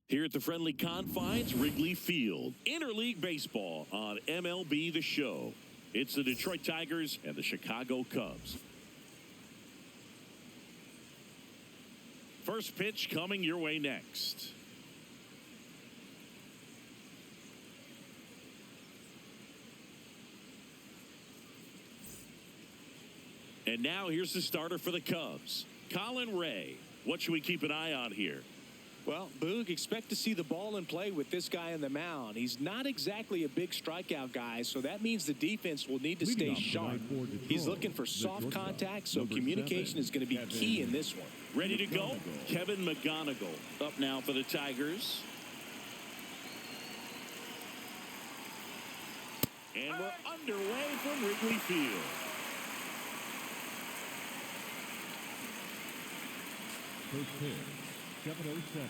Here at the friendly confines, Wrigley Field. Interleague baseball on MLB The Show. It's the Detroit Tigers and the Chicago Cubs. First pitch coming your way next. And now here's the starter for the Cubs, Colin Ray. What should we keep an eye on here? Well, Boog, expect to see the ball in play with this guy on the mound. He's not exactly a big strikeout guy, so that means the defense will need to stay sharp. He's looking for soft contact, so communication is going to be key in this one. Ready to go? Kevin McGonigal up now for the Tigers. And we're underway from Wrigley Field. First pitch, 7:07.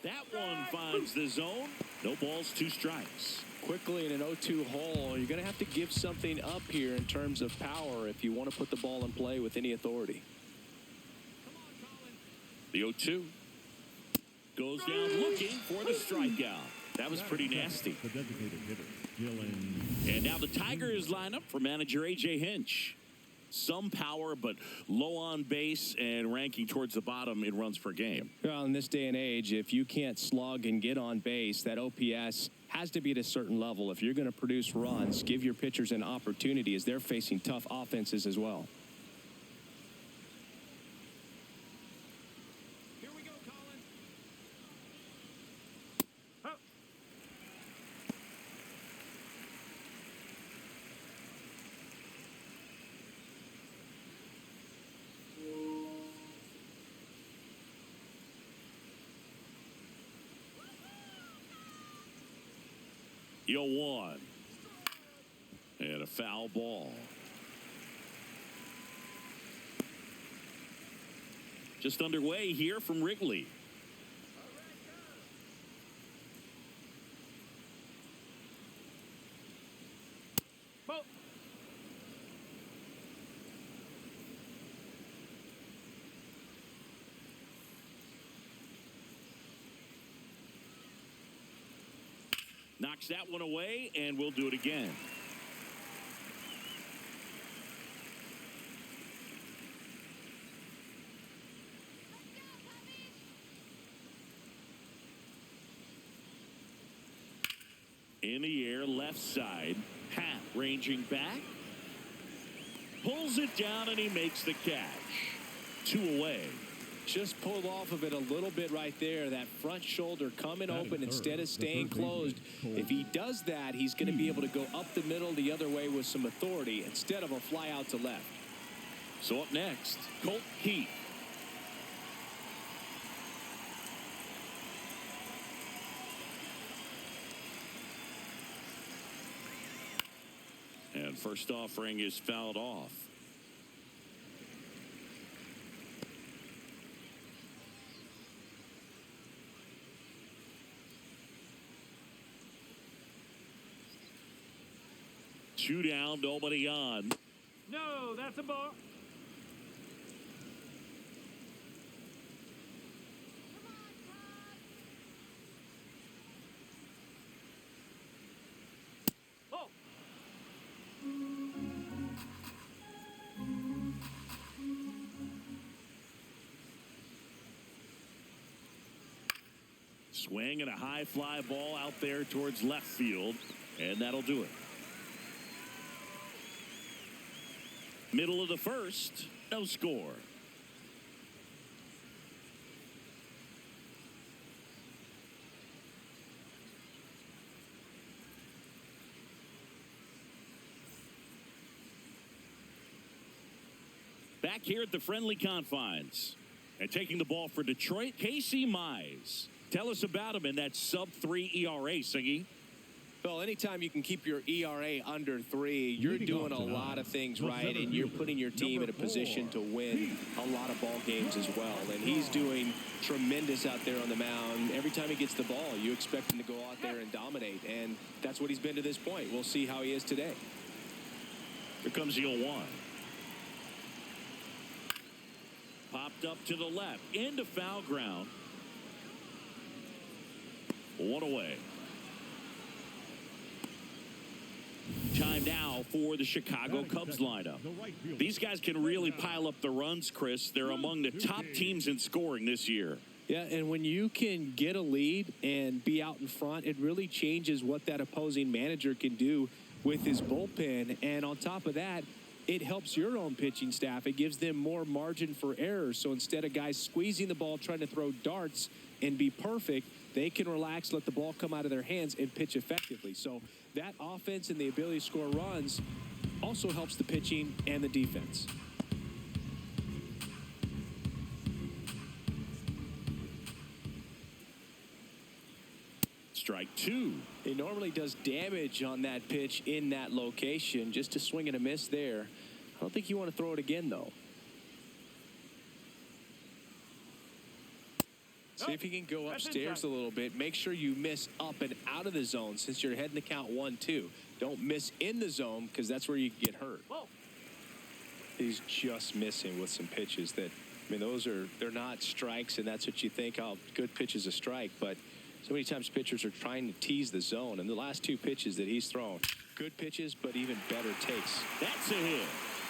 That one finds the zone. No balls, 2 strikes. Quickly in an 0-2 hole, you're going to have to give something up here in terms of power if you want to put the ball in play with any authority. The 0-2 goes down looking for the strikeout. That was pretty nasty. The designated hitter, Dylan. And now the Tigers line up for manager A.J. Hinch. Some power, but low on base and ranking towards the bottom in runs per game. Well, in this day and age, if you can't slug and get on base, that OPS has to be at a certain level. If you're going to produce runs, give your pitchers an opportunity as they're facing tough offenses as well. Here we go, Colin. The 0-1. And a foul ball. Just underway here from Wrigley. Ball. Knocks that one away, and we'll do it again. In the air, left side. Pat ranging back. Pulls it down, and he makes the catch. 2 away. Just pulled off of it a little bit right there. That front shoulder coming open instead of staying closed. If he does that, he's going to be able to go up the middle the other way with some authority instead of a fly out to left. So up next, Colt Heath. And first offering is fouled off. Two down, nobody on. No, that's a ball. Oh. Swing and a high fly ball out there towards left field, and that'll do it. Middle of the first, no score. Back here at the friendly confines. And taking the ball for Detroit, Casey Mize. Tell us about him in that sub-3 ERA, Siggy. Well, anytime you can keep your ERA under 3, you're doing a lot of things right, and you're putting your team in a position to win a lot of ball games as well. And he's doing tremendous out there on the mound. Every time he gets the ball, you expect him to go out there and dominate, and that's what he's been to this point. We'll see how he is today. Here comes the 0-1. Popped up to the left. Into foul ground. One away. Time now for the Chicago Cubs lineup. These guys can really pile up the runs, Chris. They're among the top teams in scoring this year. Yeah, and when you can get a lead and be out in front, it really changes what that opposing manager can do with his bullpen. And on top of that, it helps your own pitching staff. It gives them more margin for error. So instead of guys squeezing the ball, trying to throw darts and be perfect, they can relax, let the ball come out of their hands, and pitch effectively. So that offense and the ability to score runs also helps the pitching and the defense. Strike two. He normally does damage on that pitch in that location. Just a swing and a miss there. I don't think you want to throw it again, though. See if you can go upstairs a little bit. Make sure you miss up and out of the zone since you're heading to count 1-2. Don't miss in the zone because that's where you get hurt. Whoa. He's just missing with some pitches that, I mean, they're not strikes, and that's what you think, oh, good pitch is a strike. But so many times pitchers are trying to tease the zone, and the last two pitches that he's thrown, good pitches, but even better takes. That's a hit.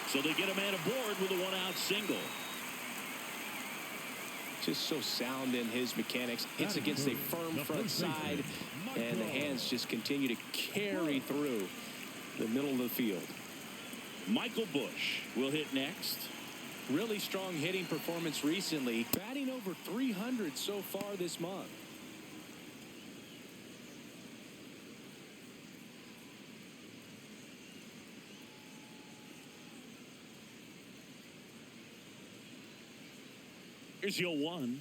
So they get a man aboard with a one-out single. Just so sound in his mechanics. Hits against a firm front side, and the hands just continue to carry through the middle of the field. Michael Busch will hit next. Really strong hitting performance recently, batting over 300 so far this month. Here's your one.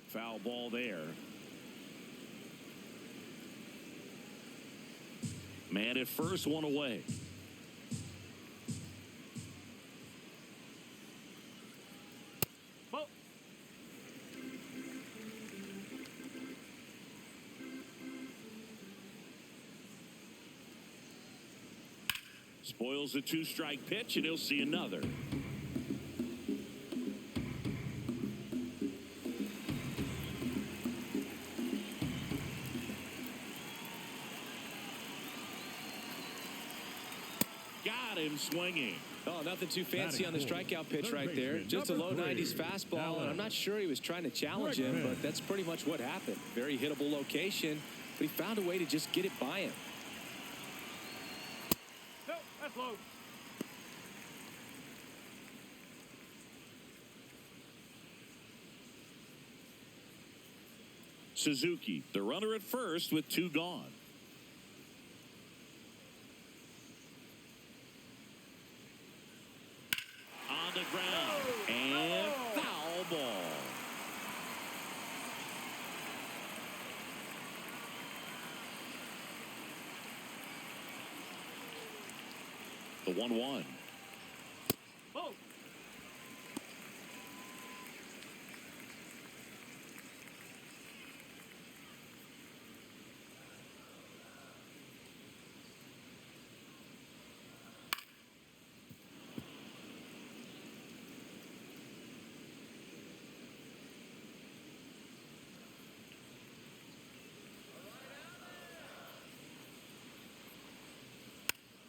Foul ball there. Man at first, one away. Whoa. Spoils a two-strike pitch, and he'll see another. Swinging. Oh, nothing too fancy on the strikeout pitch right there. Just a low 90s fastball, and I'm not sure he was trying to challenge him, but that's pretty much what happened. Very hittable location, but he found a way to just get it by him. No, that's low. Suzuki, the runner at first with two gone. On the ground, and foul ball. The 1-1. Whoa.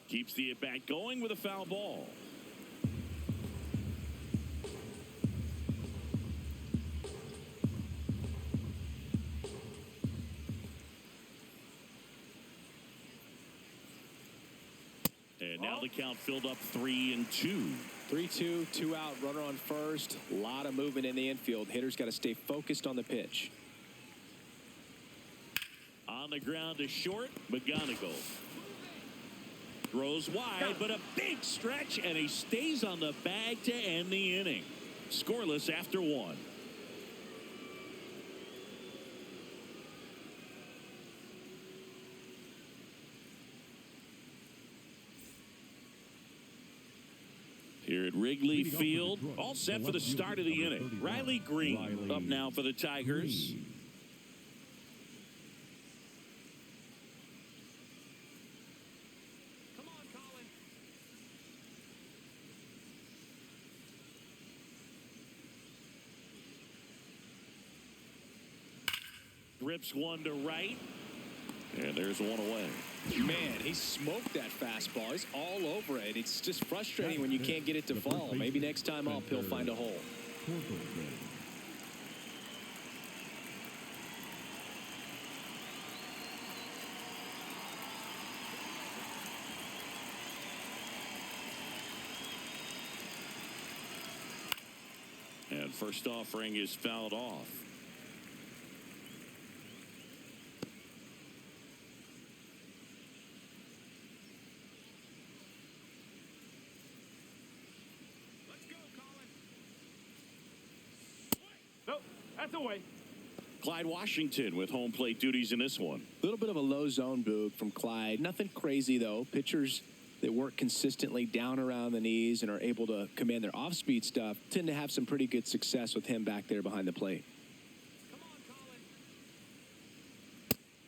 Keeps the at-bat going with a foul ball. And now the count filled up 3-2. 3-2, 2 out, runner on first. A lot of movement in the infield. Hitters got to stay focused on the pitch. On the ground to short, McGonigal. Throws wide, but a big stretch, and he stays on the bag to end the inning. Scoreless after one. Here at Wrigley Field, all set for the start of the inning. Riley Green up now for the Tigers. Rips one to right. And there's one away. Man, he smoked that fastball. He's all over it. It's just frustrating when you can't get it to fall. Maybe next time up he'll find a hole. And first offering is fouled off. Nope, that's away. Clyde Washington with home plate duties in this one. A little bit of a low zone boog from Clyde. Nothing crazy, though. Pitchers that work consistently down around the knees and are able to command their off-speed stuff tend to have some pretty good success with him back there behind the plate.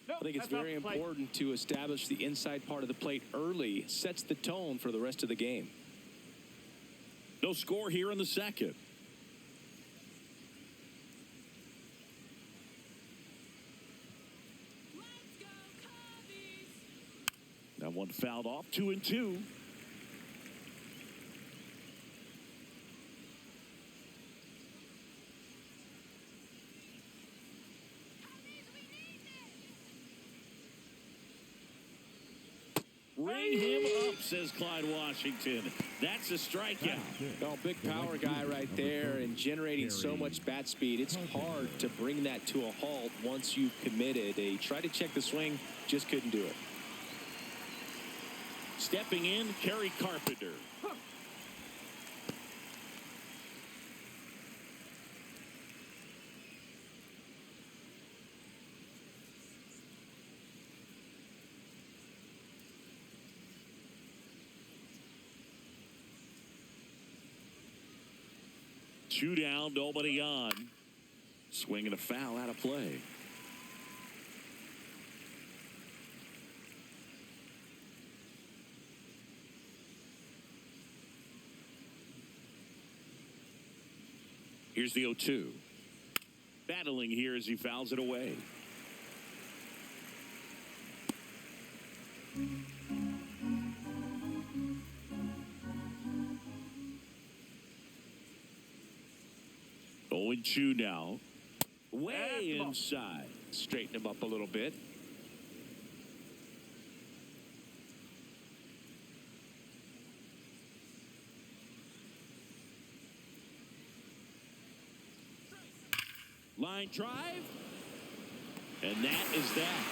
Nope, I think it's very important to establish the inside part of the plate early. Sets the tone for the rest of the game. No score here in the second. That one fouled off. 2-2. Ring him up, says Clyde Washington. That's a strikeout. Oh, big power guy right there and generating so much bat speed. It's hard to bring that to a halt once you've committed. They tried to check the swing, just couldn't do it. Stepping in, Kerry Carpenter. Two down, nobody on. Swing and a foul out of play. Here's the 0-2. Battling here as he fouls it away. Oh, and 2 now. Way inside. Straighten him up a little bit. Line drive. And that is that.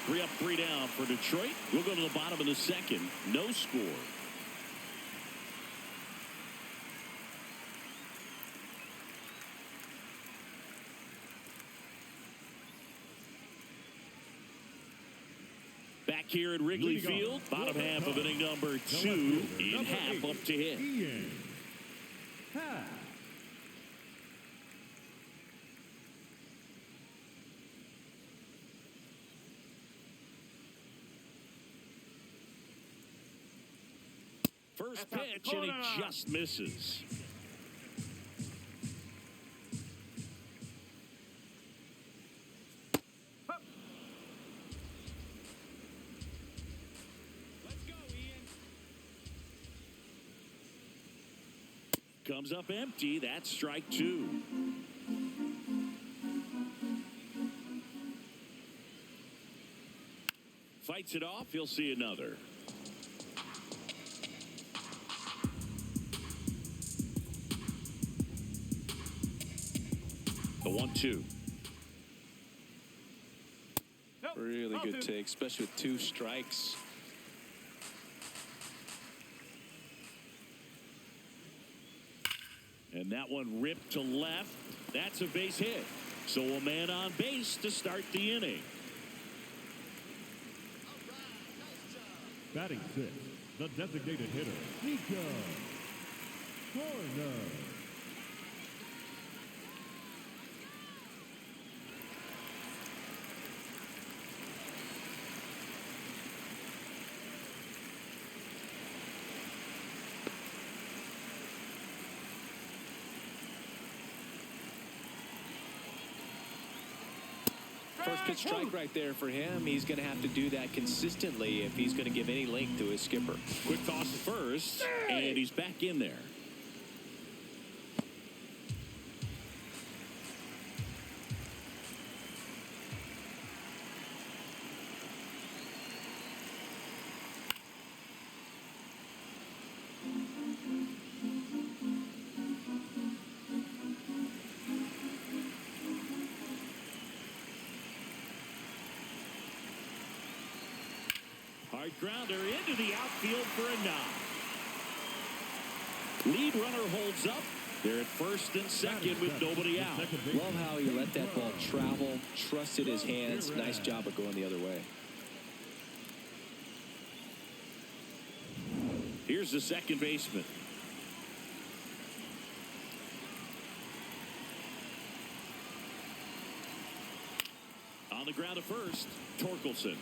3 up, 3 down for Detroit. We'll go to the bottom of the second. No score. Back here at Wrigley Field, bottom half of inning number 2 in half up to hit. First pitch, and he just misses. Comes up empty. That's strike 2. Fights it off. He'll see another. The 1-2. Nope. Really good take, especially with 2 strikes. And that one ripped to left. That's a base hit. So a man on base to start the inning. Batting 6, the designated hitter, Nico Corner. First pitch strike right there for him. He's going to have to do that consistently if he's going to give any length to his skipper. Quick toss to first, and he's back in there. Hard grounder into the outfield for a knock. Lead runner holds up. They're at first and second with nobody out. Love how he let that ball travel, trusted his hands. Nice job of going the other way. Here's the second baseman. On the ground at first, Torkelson.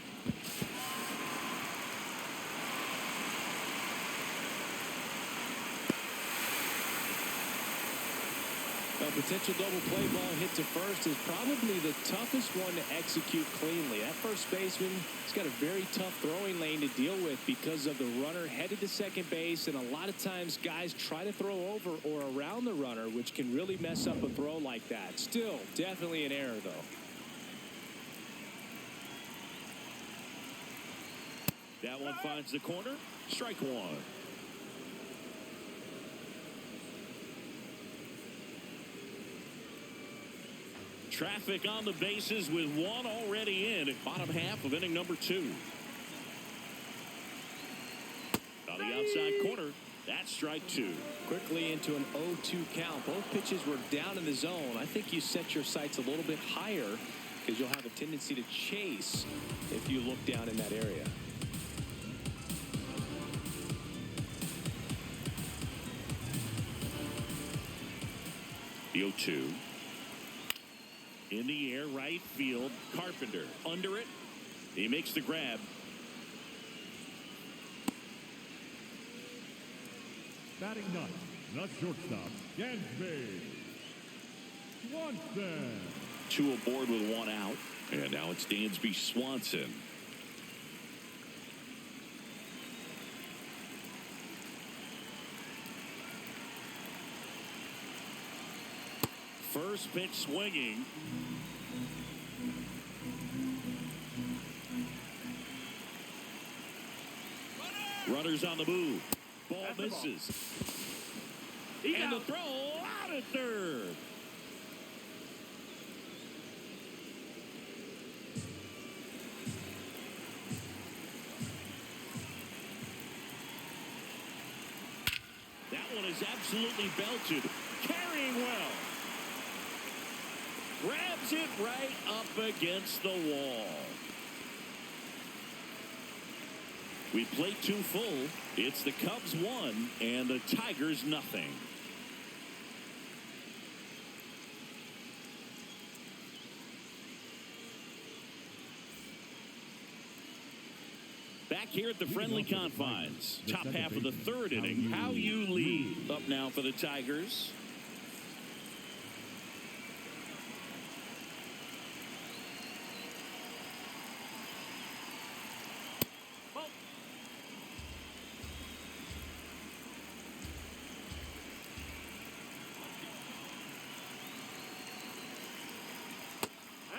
A potential double play ball hit to first is probably the toughest one to execute cleanly. That first baseman has got a very tough throwing lane to deal with because of the runner headed to second base, and a lot of times guys try to throw over or around the runner, which can really mess up a throw like that. Still, definitely an error, though. That one finds the corner. Strike one. Traffic on the bases with one already in at bottom half of inning number 2. On the outside corner, that's strike 2. Quickly into an 0-2 count. Both pitches were down in the zone. I think you set your sights a little bit higher because you'll have a tendency to chase if you look down in that area. The 0-2. In the air, right field. Carpenter under it. He makes the grab. Batting ninth, the shortstop, Dansby Swanson. 2 aboard with 1 out. And now it's Dansby Swanson. First pitch swinging. Runners on the move. Ball misses. And the throw out at third. That one is absolutely belted. Carrying well. Grabs it right up against the wall. We played 2 full. It's the Cubs 1 and the Tigers nothing. Back here at the friendly confines. Top half of the 3rd inning. How you lead. Up now for the Tigers.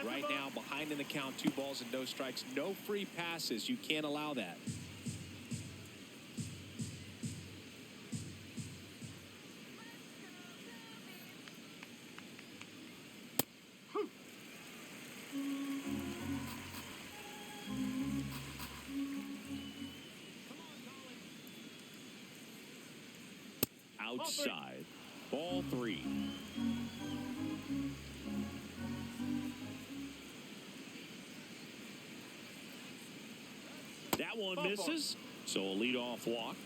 Right now, behind in the count, 2 balls and no strikes. No free passes. You can't allow that. Outside. Ball 3. That one misses, so a leadoff walk.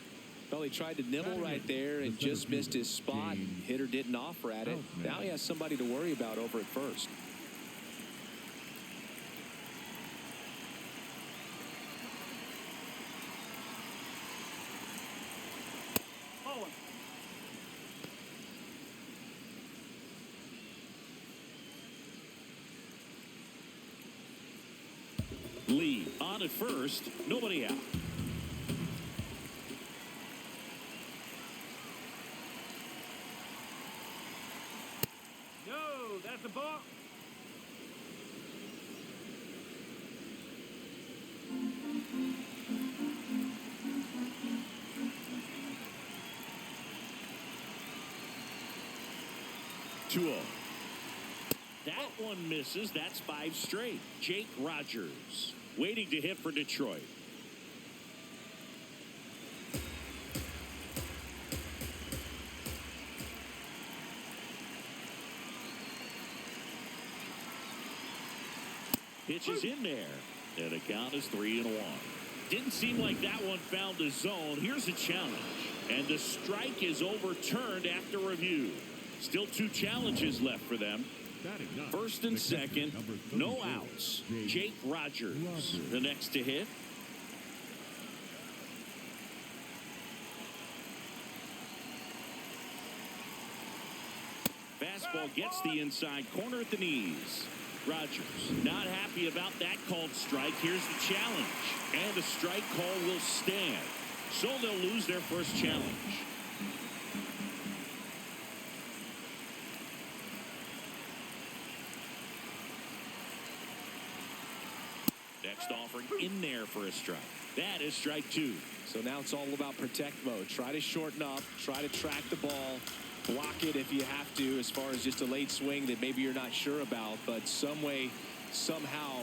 Well, he tried to nibble right there and just missed his spot. Hitter didn't offer at it. Now he has somebody to worry about over at first. Lee on at first, nobody out. No, that's a ball. That one misses. That's 5 straight. Jake Rogers waiting to hit for Detroit. Pitch is in there. And the count is 3-1. Didn't seem like that one found the zone. Here's a challenge. And the strike is overturned after review. Still 2 challenges left for them. First and second, no outs. Jake Rogers, the next to hit. Fastball gets the inside corner at the knees. Rogers not happy about that called strike. Here's the challenge. And the strike call will stand. So they'll lose their first challenge. Next offering in there for a strike. That is strike 2. So now it's all about protect mode. Try to shorten up. Try to track the ball. Block it if you have to, as far as just a late swing that maybe you're not sure about. But some way, somehow,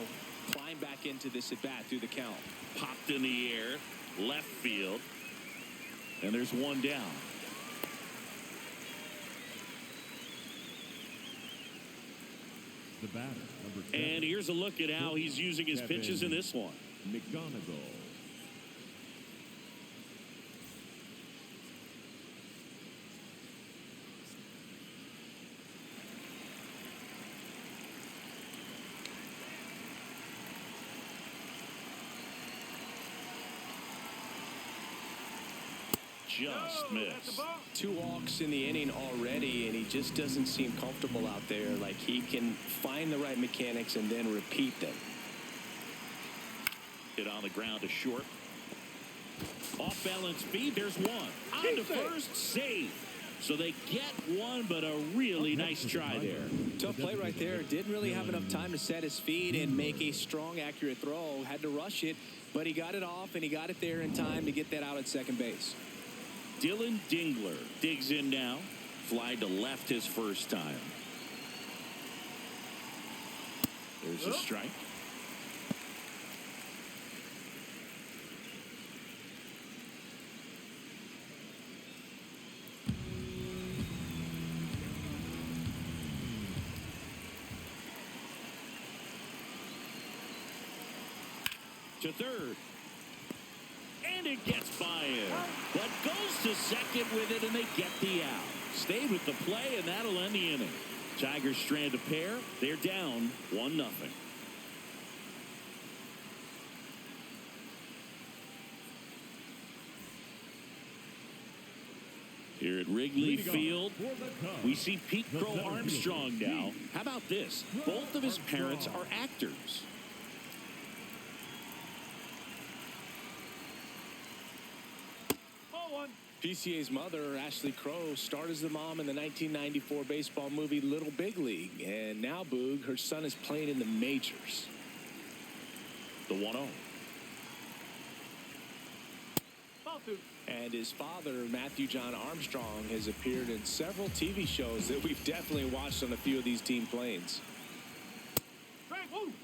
climb back into this at bat through the count. Popped in the air. Left field. And there's one down. The batter, number 7. And here's a look at how he's using his pitches in this one. McGonigal. Just missed. 2 walks in the inning already, and he just doesn't seem comfortable out there. Like he can find the right mechanics and then repeat them. Hit on the ground to short. Off balance speed. There's one. On to first, save. So they get one, but a really nice try there. Tough play right there. Didn't really have enough time to set his feet and make a strong, accurate throw. Had to rush it, but he got it off, and he got it there in time to get that out at second base. Dylan Dingler digs in now. Fly to left his first time. There's a strike. To third. And it gets by him. But goes to second with it, and they get the out. Stayed with the play, and that'll end the inning. Tigers strand a pair. They're down 1-0. Here at Wrigley Field, we see Pete Crow Armstrong now. How about this? Both of his parents are actors. PCA's mother, Ashley Crow, starred as the mom in the 1994 baseball movie Little Big League. And now, Boog, her son is playing in the majors. The 1-0. And his father, Matthew John Armstrong, has appeared in several TV shows that we've definitely watched on a few of these team planes.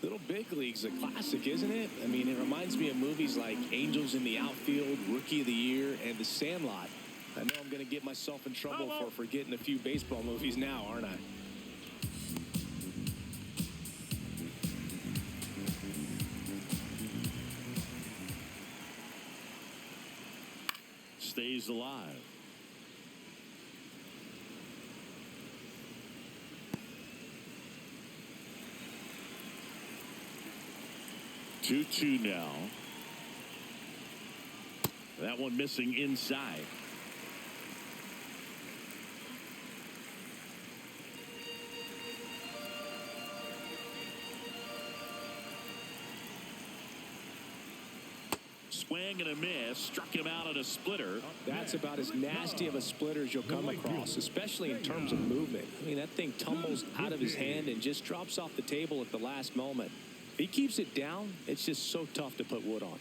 Little Big League's a classic, isn't it? I mean, it reminds me of movies like Angels in the Outfield, Rookie of the Year, and The Sandlot. I know I'm going to get myself in trouble for forgetting a few baseball movies now, aren't I? Stays alive. Two now. That one missing inside. swing and a miss. Struck him out at a splitter. That's about as nasty of a splitter as you'll come across, especially in terms of movement. I mean, that thing tumbles out of his hand and just drops off the table at the last moment. If he keeps it down, it's just so tough to put wood on.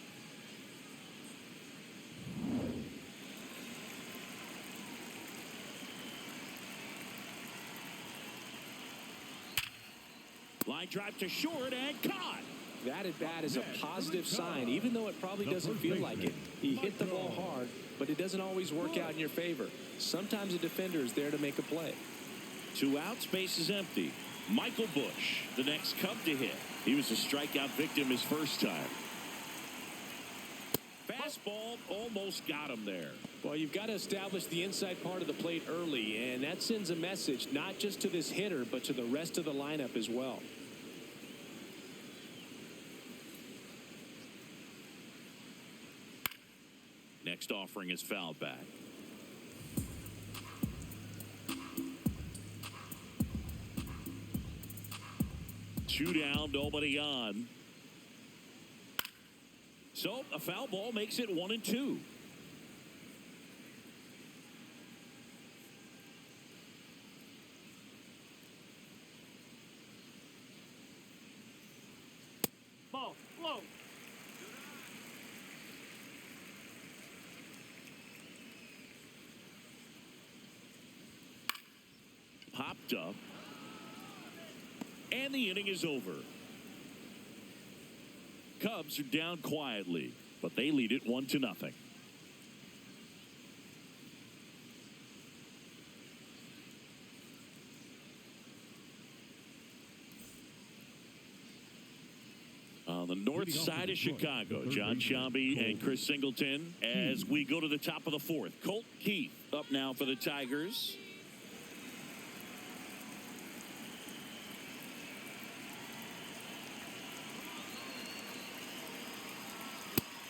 Line drive to short and caught. That at bat is a positive sign, even though it probably doesn't feel like it. He hit the ball hard, but it doesn't always work out in your favor. Sometimes a defender is there to make a play. 2 outs, base is empty. Michael Busch, the next Cub to hit. He was a strikeout victim his first time. Fastball almost got him there. Well, you've got to establish the inside part of the plate early, and that sends a message not just to this hitter, but to the rest of the lineup as well. Next offering is fouled back. Two down, nobody on. So a foul ball makes it 1-2. Ball, low. Popped up. And the inning is over. Cubs are down quietly, but they lead it 1-0. On the north side of Chicago, John Sciambi and Chris Singleton as we go to the top of the fourth. Colt Keith up now for the Tigers.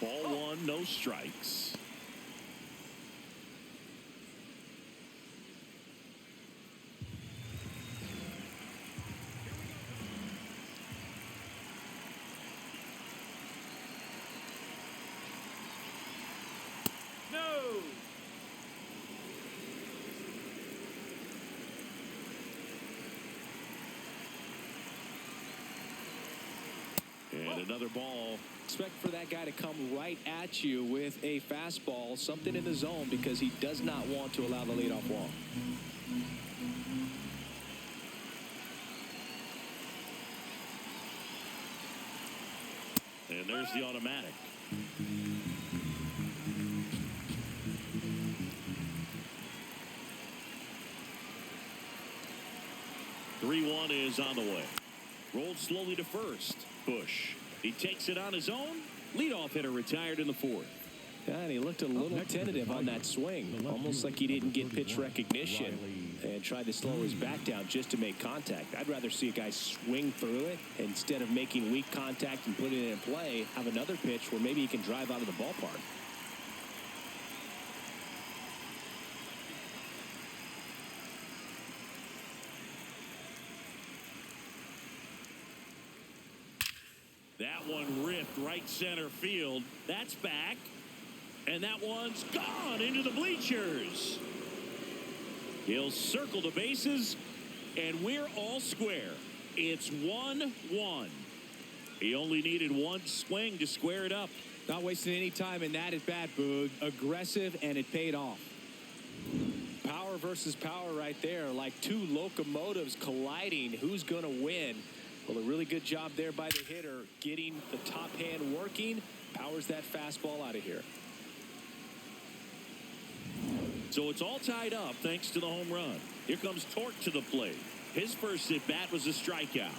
Ball one, no strikes. No. And another ball. Expect for that guy to come right at you with a fastball, something in the zone, because he does not want to allow the leadoff walk. And there's the automatic. Three one is on the way. Rolled slowly to first. Busch. He takes it on his own. Leadoff hitter retired in the fourth. Yeah, and he looked a little tentative on that swing, almost like he didn't get pitch recognition and tried to slow his bat down just to make contact. I'd rather see a guy swing through it instead of making weak contact and putting it in play, have another pitch where maybe he can drive out of the ballpark. That one ripped right center field. That's back. And that one's gone into the bleachers. He'll circle the bases, and we're all square. It's 1-1. He only needed one swing to square it up. Not wasting any time in that at bat, Boog. Aggressive, and it paid off. Power versus power right there, like two locomotives colliding. Who's going to win? Well, a really good job there by the hitter, getting the top hand working. Powers that fastball out of here. So it's all tied up thanks to the home run. Here comes Torque to the plate. His first at bat was a strikeout.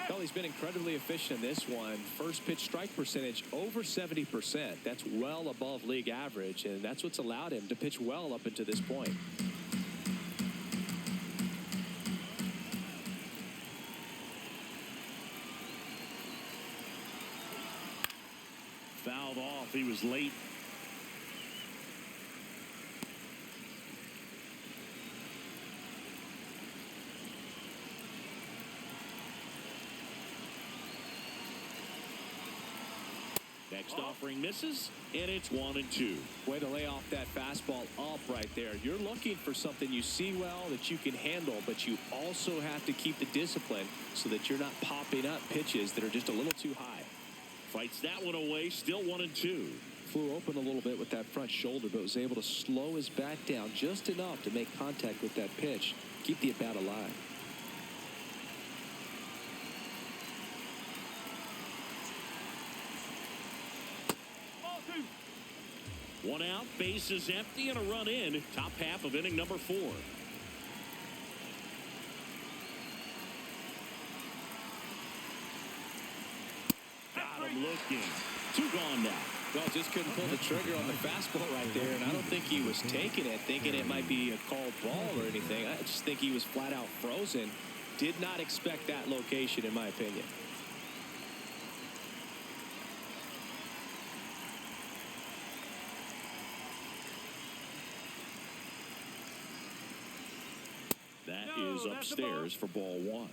Well, he's been incredibly efficient in this one. First pitch strike percentage over 70%. That's well above league average, and that's what's allowed him to pitch well up until this point. Fouled off. He was late. Next offering misses, and it's 1-2. Way to lay off that fastball up right there. You're looking for something you see well that you can handle, but you also have to keep the discipline so that you're not popping up pitches that are just a little too high. Fights that one away, still 1-2. Flew open a little bit with that front shoulder, but was able to slow his bat down just enough to make contact with that pitch. Keep the at-bat alive. One out, bases empty, and a run in. Top half of inning number 4. Got him looking. 2 gone now. Well, just couldn't pull the trigger on the fastball right there, and I don't think he was taking it, thinking it might be a called ball or anything. I just think he was flat out frozen. Did not expect that location, in my opinion. That is upstairs for ball 1.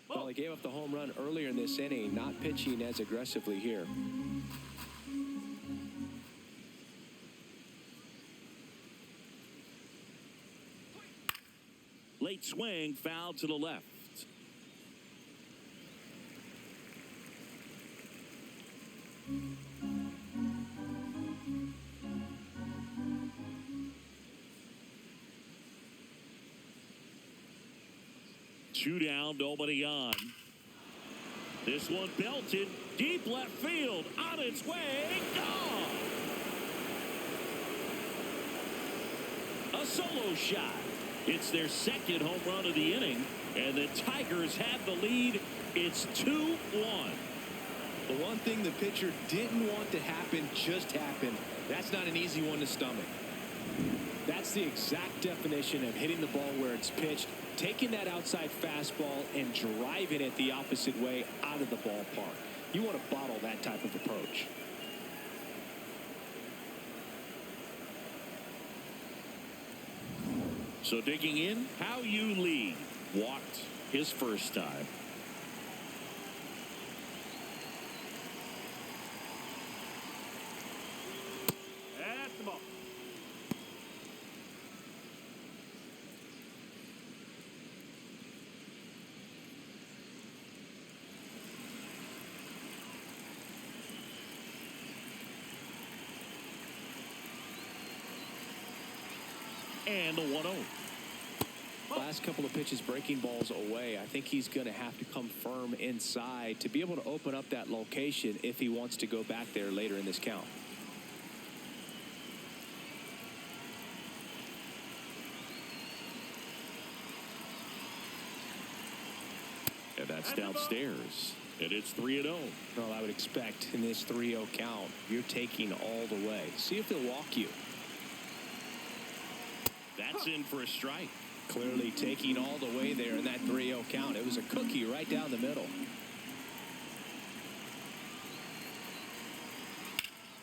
Well, he gave up the home run earlier in this inning, not pitching as aggressively here. Late swing, foul to the left. Two down, nobody on. This one belted deep left field, on its way, gone. A solo shot. It's their second home run of the inning, and the Tigers have the lead. It's 2-1. The one thing the pitcher didn't want to happen just happened. That's not an easy one to stomach. That's the exact definition of hitting the ball where it's pitched, taking that outside fastball and driving it the opposite way out of the ballpark. You want to bottle that type of approach. So digging in, How You Lead walked his first time. That's the ball. And the 1-0. Last couple of pitches breaking balls away. I think he's going to have to come firm inside to be able to open up that location if he wants to go back there later in this count. And that's downstairs. And it's 3-0. Well, I would expect in this 3-0 count, you're taking all the way. See if they'll walk you. That's in for a strike. Clearly taking all the way there in that 3-0 count. It was a cookie right down the middle.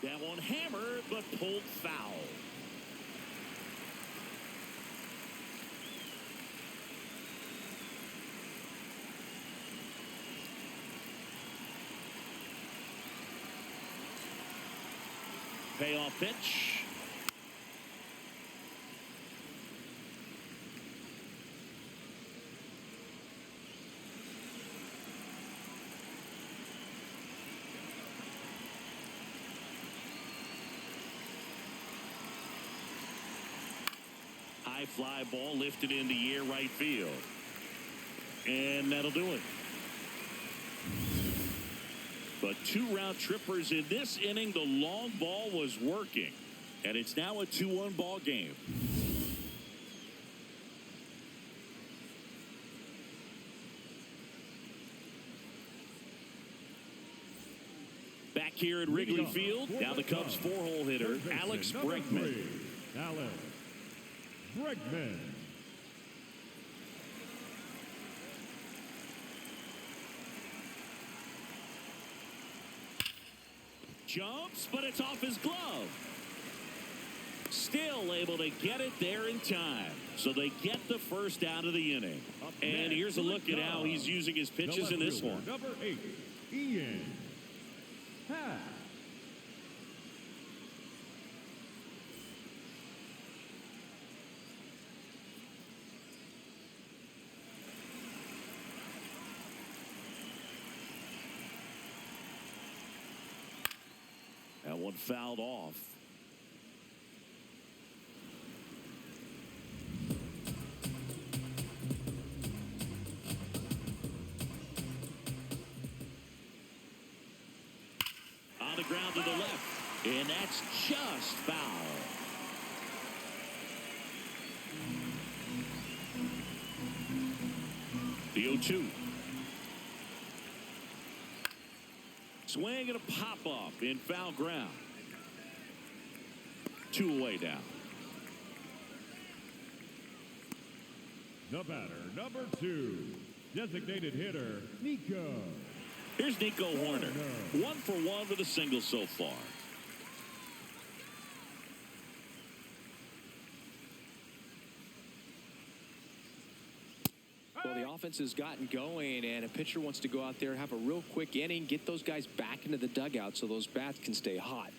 That one hammered, but pulled foul. Payoff pitch. High fly ball lifted in the air right field. And that'll do it. But 2 round trippers in this inning. The long ball was working. And it's now a 2-1 ball game. Back here at Wrigley Field, now the Cubs 4-hole hitter, Alex Bregman. Alex Bregman. Jumps, but it's off his glove. still able to get it there in time. So they get the first out of the inning. And here's a look at how he's using his pitches in this one. Number 8, Ian Happ. That one fouled off. On the ground to the left, and that's just foul. The 0-2. Swing and a pop-up in foul ground. 2 away now. The batter, number 2, designated hitter, Nico. Here's Nico Horner. 1 for 1 with a single so far. Well, the offense has gotten going, and a pitcher wants to go out there, have a real quick inning, get those guys back into the dugout so those bats can stay hot.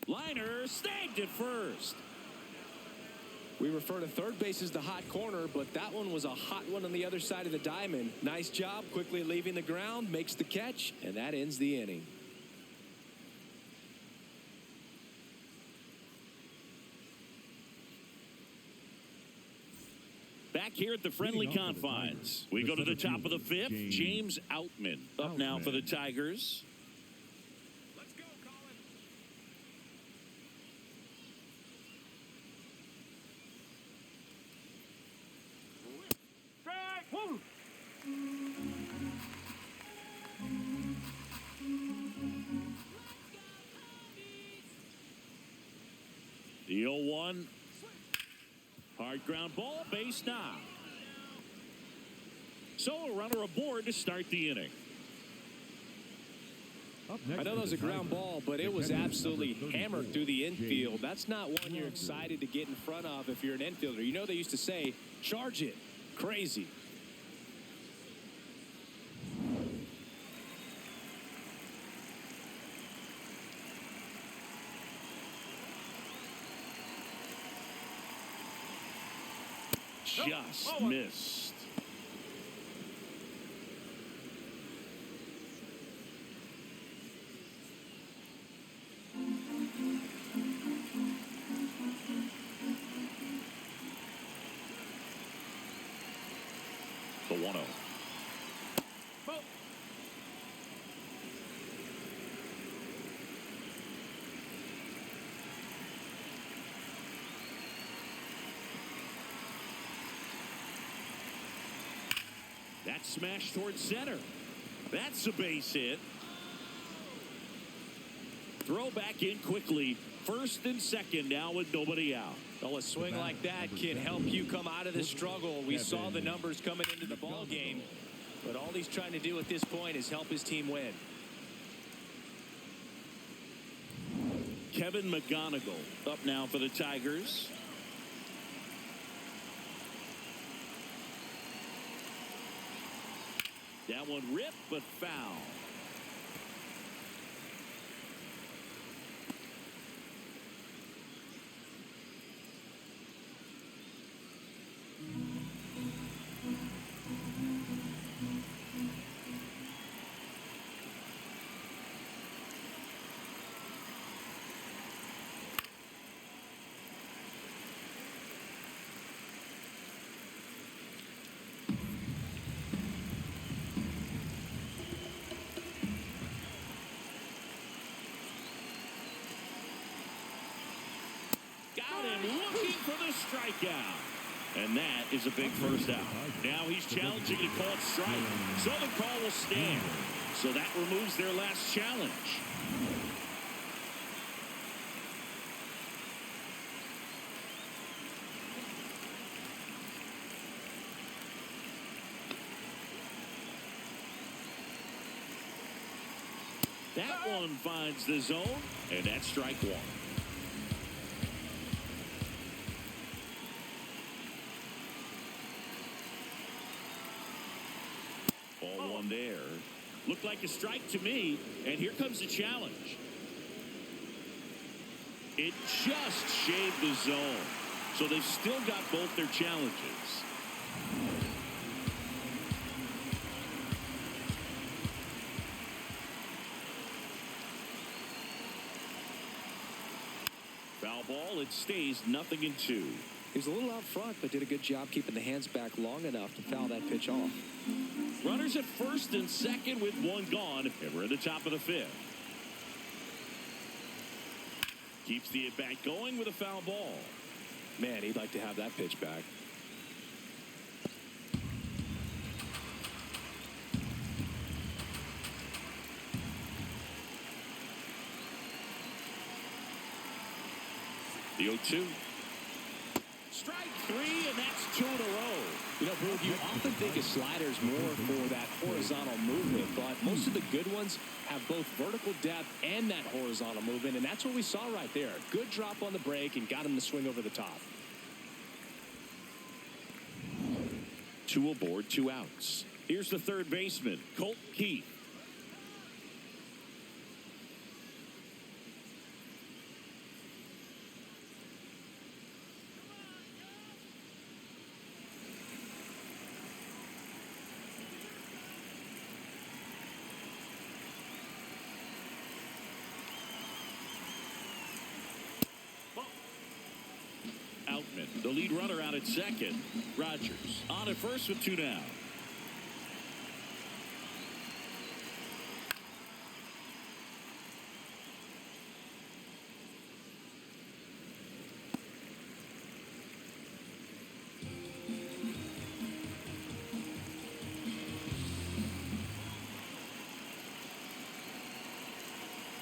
Liner snagged at first. We refer to third base as the hot corner, but that one was a hot one on the other side of the diamond. Nice job, quickly leaving the ground, makes the catch, and that ends the inning. Back here at the friendly confines, we go to the top of the 5th. James Outman up now for the Tigers. Let's go, Colin. Strike. Woo. The 0-1. Hard ground ball, base knock. So a runner aboard to start the inning. I know that was a ground ball, but it was absolutely hammered through the infield. That's not one you're excited to get in front of if you're an infielder. You know they used to say, charge it. Crazy. Just missed. The 1-0. That smash towards center. That's a base hit. Throw back in quickly. First and second now with nobody out. Well, a swing like that can help you come out of the struggle. We saw the numbers coming into the ball game, but all he's trying to do at this point is help his team win. Kevin McGonigal up now for the Tigers. That one ripped, but foul. Looking for the strikeout. And that is a big first out. Now he's challenging to call it strike. So the call will stand. So that removes their last challenge. That one finds the zone, and that's strike one. Ball one there. Looked like a strike to me, and here comes the challenge. It just shaved the zone, so they've still got both their challenges. Foul ball, it stays 0-2. He was a little out front, but did a good job keeping the hands back long enough to foul that pitch off. Runners at first and second with one gone, and we're at the top of the fifth. Keeps the at-bat going with a foul ball. Man, he'd like to have that pitch back. The 0-2. Strike three, and that's 2 in a row. You know, Boog, you often think of sliders more for that horizontal movement, but most of the good ones have both vertical depth and that horizontal movement, and that's what we saw right there. Good drop on the break and got him to swing over the top. 2 aboard, 2 outs. Here's the third baseman, Colt Keith. Outman, the lead runner out at second. Rogers on at first with 2 down.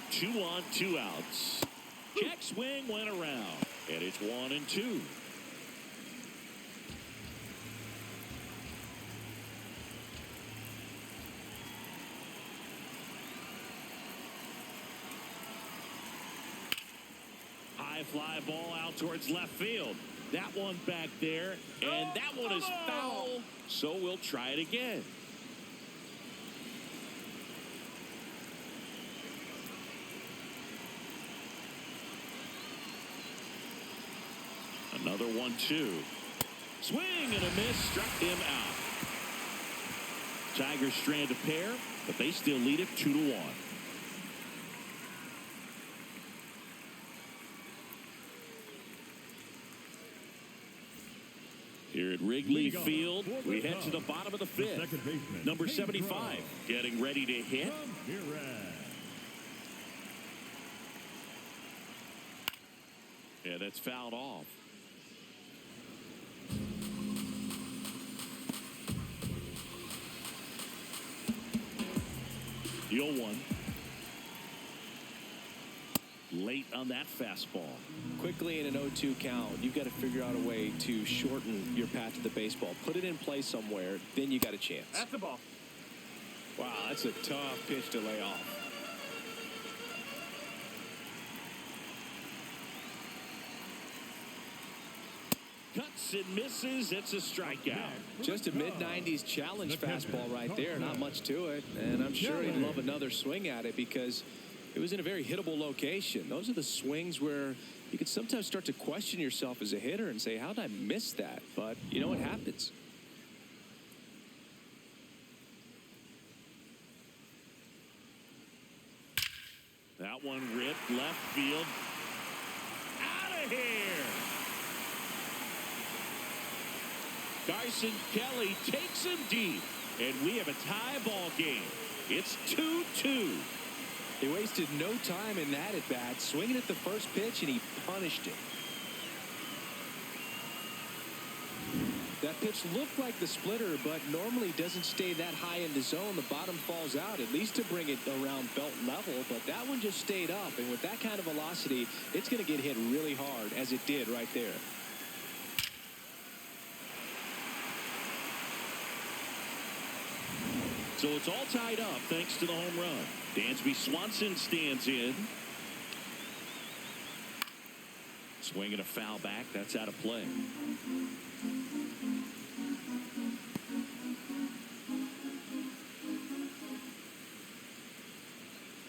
Two on, 2 outs. Check swing went around, and it's 1-2. High fly ball out towards left field. That one back there, and that one is foul, so we'll try it again. Another 1-2. Swing and a miss, struck him out. Tigers strand a pair, but they still lead it 2-1. Here at Wrigley Field, we head to the bottom of the fifth. Number 75 getting ready to hit. Yeah, that's fouled off. The 0-1. Late on that fastball. Quickly in an 0-2 count, you've got to figure out a way to shorten your path to the baseball. Put it in play somewhere, then you got a chance. That's the ball. Wow, that's a tough pitch to lay off. Cuts and misses. It's a strikeout. Just a mid-90s challenge fastball right there. Not much to it. And I'm sure he'd love another swing at it because it was in a very hittable location. Those are the swings where you can sometimes start to question yourself as a hitter and say, how did I miss that? But you know what happens. That one ripped left field. Out of here. Carson Kelly takes him deep, and we have a tie ball game. It's 2-2. He wasted no time in that at bat, swinging at the first pitch, and he punished it. That pitch looked like the splitter, but normally doesn't stay that high in the zone. The bottom falls out, at least to bring it around belt level, but that one just stayed up, and with that kind of velocity, it's going to get hit really hard, as it did right there. So it's all tied up thanks to the home run. Dansby Swanson stands in. Swinging a foul back. That's out of play.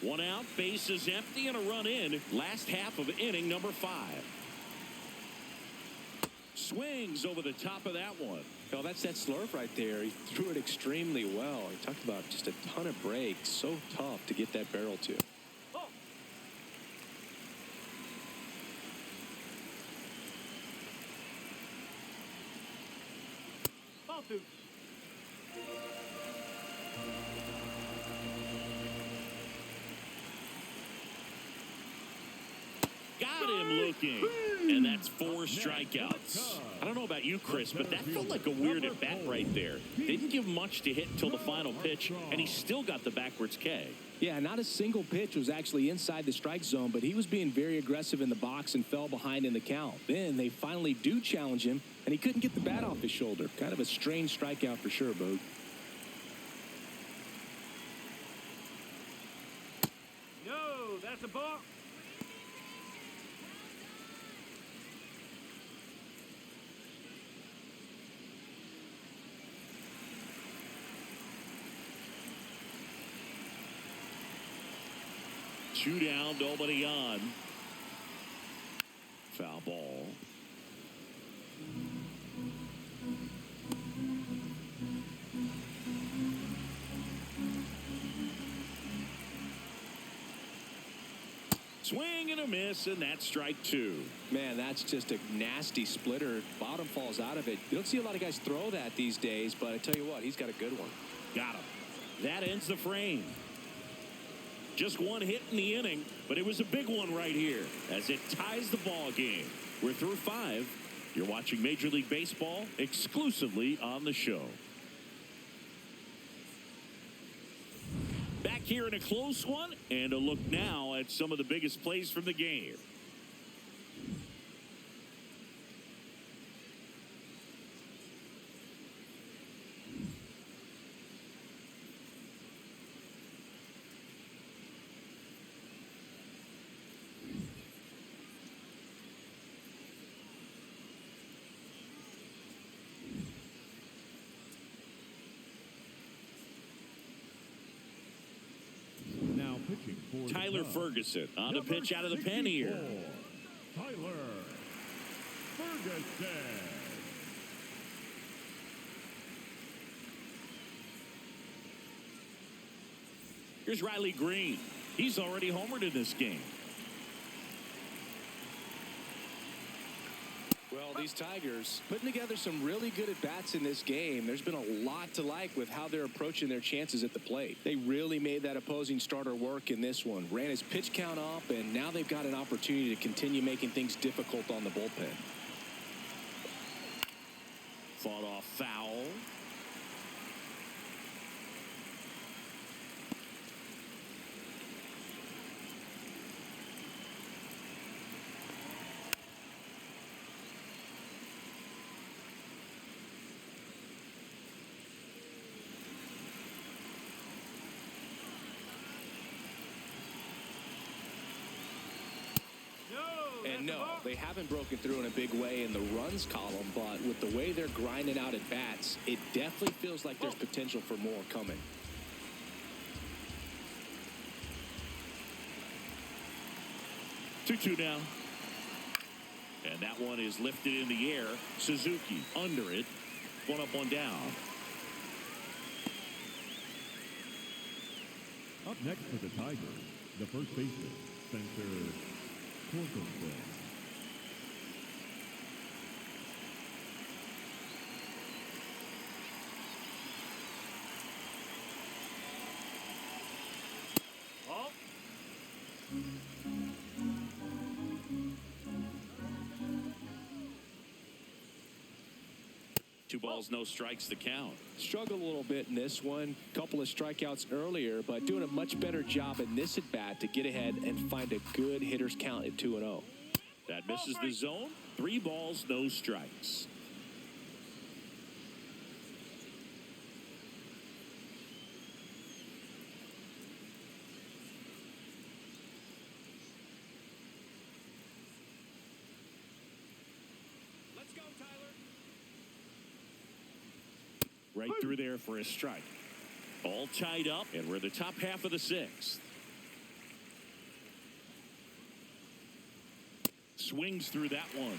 One out, bases empty, and a run in. Last half of inning number 5. Swings over the top of that one. Oh, that's that slurve right there. He threw it extremely well. He talked about just a ton of breaks. So tough to get that barrel to. Oh. Ball 2. Got him looking. And that's 4 strikeouts. I don't know about you, Chris, but that felt like a weird at bat right there. Didn't give much to hit until the final pitch, and he still got the backwards K. Yeah, not a single pitch was actually inside the strike zone, but he was being very aggressive in the box and fell behind in the count. Then they finally do challenge him, and he couldn't get the bat off his shoulder. Kind of a strange strikeout for sure, Boog. No, that's a ball. Two down, nobody on. Foul ball. Swing and a miss, and that's strike 2. Man, that's just a nasty splitter. Bottom falls out of it. You don't see a lot of guys throw that these days, but I tell you what, he's got a good one. Got him. That ends the frame. Just one hit in the inning, but it was a big one right here as it ties the ball game. We're through 5. You're watching Major League Baseball exclusively on the show. Back here in a close one, and a look now at some of the biggest plays from the game. Now pitching for Tyler the Ferguson on a number pitch out of the pen here. 64, Tyler Ferguson. Here's Riley Green. He's already homered in this game. Well, these Tigers putting together some really good at-bats in this game. There's been a lot to like with how they're approaching their chances at the plate. They really made that opposing starter work in this one. Ran his pitch count up, and now they've got an opportunity to continue making things difficult on the bullpen. Fought off foul. And no, they haven't broken through in a big way in the runs column, but with the way they're grinding out at bats, it definitely feels like there's potential for more coming. Two now. And that one is lifted in the air. Suzuki under it. One up, one down. Up next for the Tigers, the first baseman, Spencer Torkelson. Ball. Two balls, no strikes, the count. Struggled a little bit in this one. Couple of strikeouts earlier, but doing a much better job in this at bat to get ahead and find a good hitter's count at 2-0. That misses the zone. 3 balls, no strikes. Right through there for a strike. All tied up, and we're in the top half of the sixth. Swings through that one.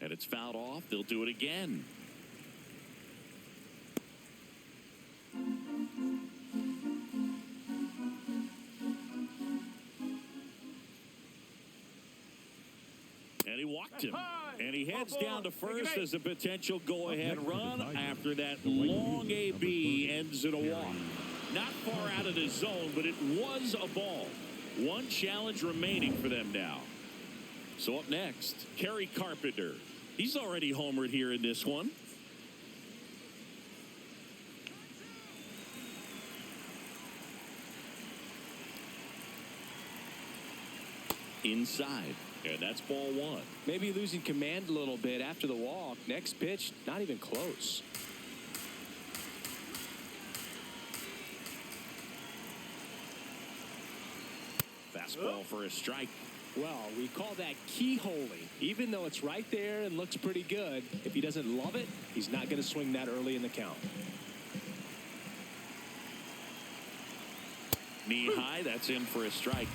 And it's fouled off. They'll do it again. And he walked him. And he heads down to first as a potential go-ahead run after that long AB ends in a walk. Not far out of the zone, but it was a ball. One challenge remaining for them now. So up next, Kerry Carpenter. He's already homered here in this one. Inside. And that's ball one. Maybe losing command a little bit after the walk. Next pitch, not even close. Fastball for a strike. Well, we call that keyholing. Even though it's right there and looks pretty good, if he doesn't love it, he's not going to swing that early in the count. Knee high, that's in for a strike.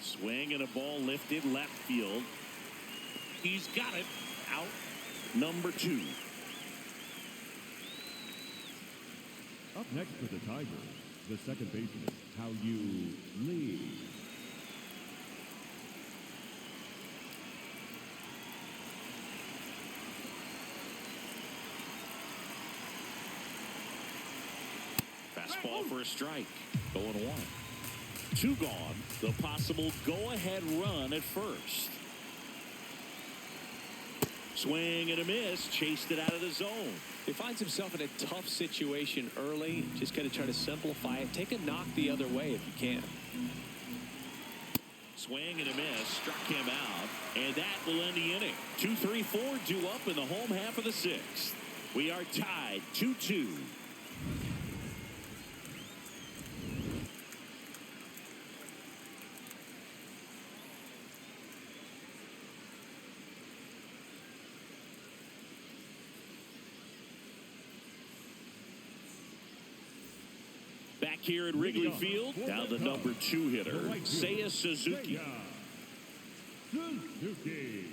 Swing and a ball lifted left field. He's got it. Out number 2. Up next for the Tigers, the second baseman, How You Lee. Fastball for a strike. 0-1. 2 gone. The possible go-ahead run at first. Swing and a miss. Chased it out of the zone. He finds himself in a tough situation early. Just got to try to simplify it. Take a knock the other way if you can. Swing and a miss. Struck him out. And that will end the inning. 2, 3, 4 due up in the home half of the sixth. We are tied 2-2. Back here at Wrigley Field, now the number 2 hitter, Seiya Suzuki. Suzuki.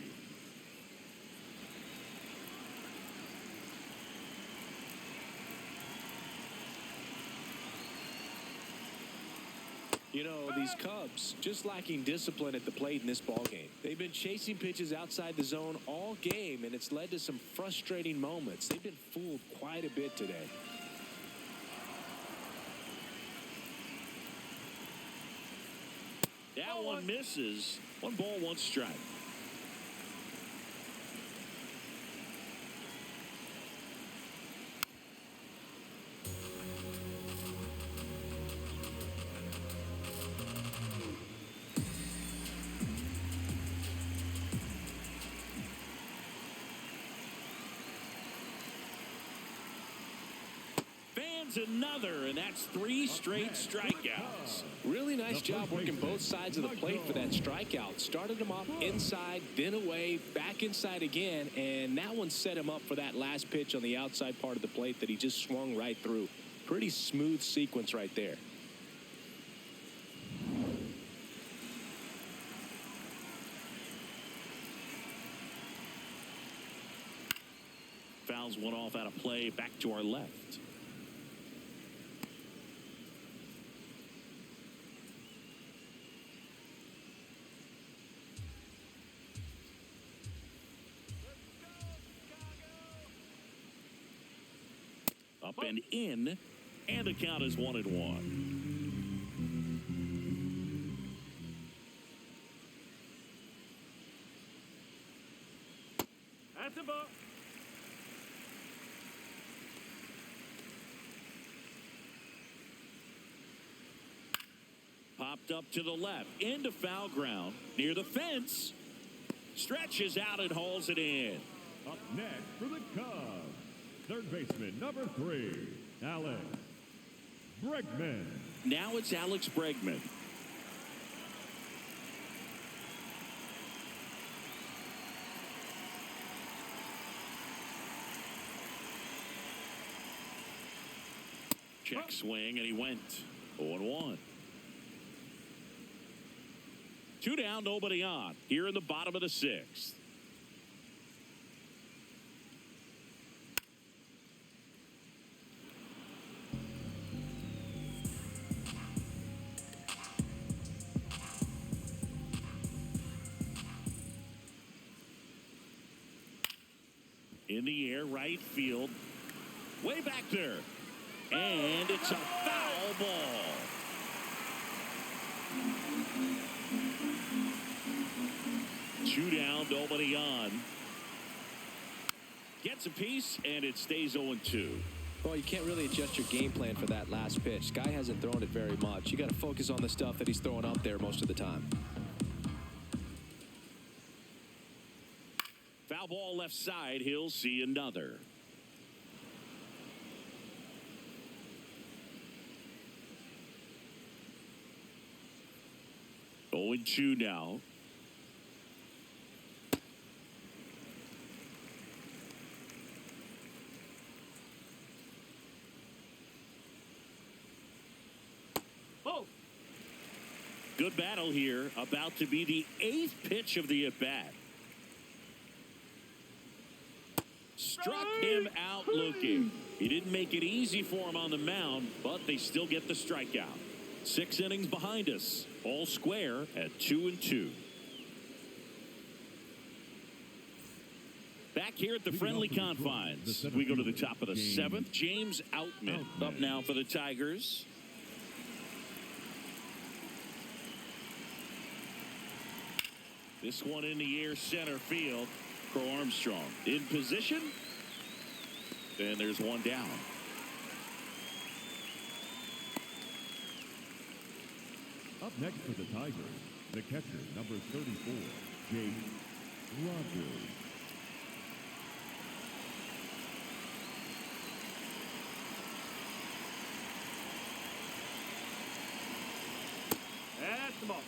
You know, these Cubs just lacking discipline at the plate in this ballgame. They've been chasing pitches outside the zone all game, and it's led to some frustrating moments. They've been fooled quite a bit today. That one misses. 1 ball, 1 strike. Another, and that's 3 straight strikeouts. Really nice job working both sides of the plate for that strikeout. Started him off inside, then away, back inside again, and that one set him up for that last pitch on the outside part of the plate that he just swung right through. Pretty smooth sequence right there. Fouls one off out of play, back to our left. Up and in, and the count is 1-1. That's a ball. Popped up to the left, into foul ground, near the fence. Stretches out and hauls it in. Up next for the Cubs, Third baseman, number 3, Alex Bregman. Now it's Alex Bregman. Check swing, and he went 0-1. 2 down, nobody on. Here in the bottom of the 6th. In the air, right field. Way back there. And it's a foul ball. Two down, nobody on. Gets a piece, and it stays 0-2. Well, you can't really adjust your game plan for that last pitch. Guy hasn't thrown it very much. You got to focus on the stuff that he's throwing up there most of the time. Foul ball left side. He'll see another. Oh, 0-2 now. Oh. Good battle here. About to be the 8th pitch of the at-bat. Struck him out looking. He didn't make it easy for him on the mound, but they still get the strikeout. 6 innings behind us. All square at 2-2. Back here at the friendly confines. We go to the top of the 7th. James Outman up now for the Tigers. This one in the air, center field. Crow Armstrong in position. And there's one down. Up next for the Tigers, the catcher, number 34, Jake Rogers. That's the ball.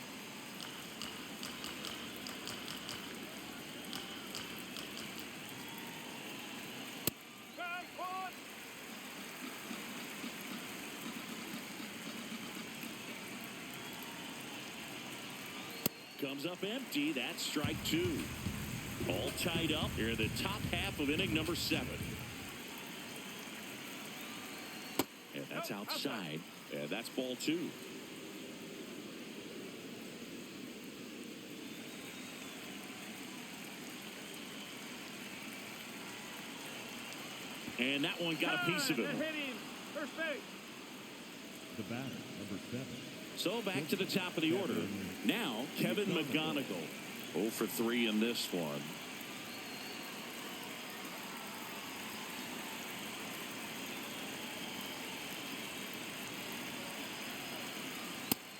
Comes up empty. That's strike 2. All tied up here in the top half of inning number 7. And that's outside. And that's ball 2. And that one got a piece of him. First base. The batter, number 7. So back to the top of the order. Now, Kevin McGonigal. 0 for 3 in this one.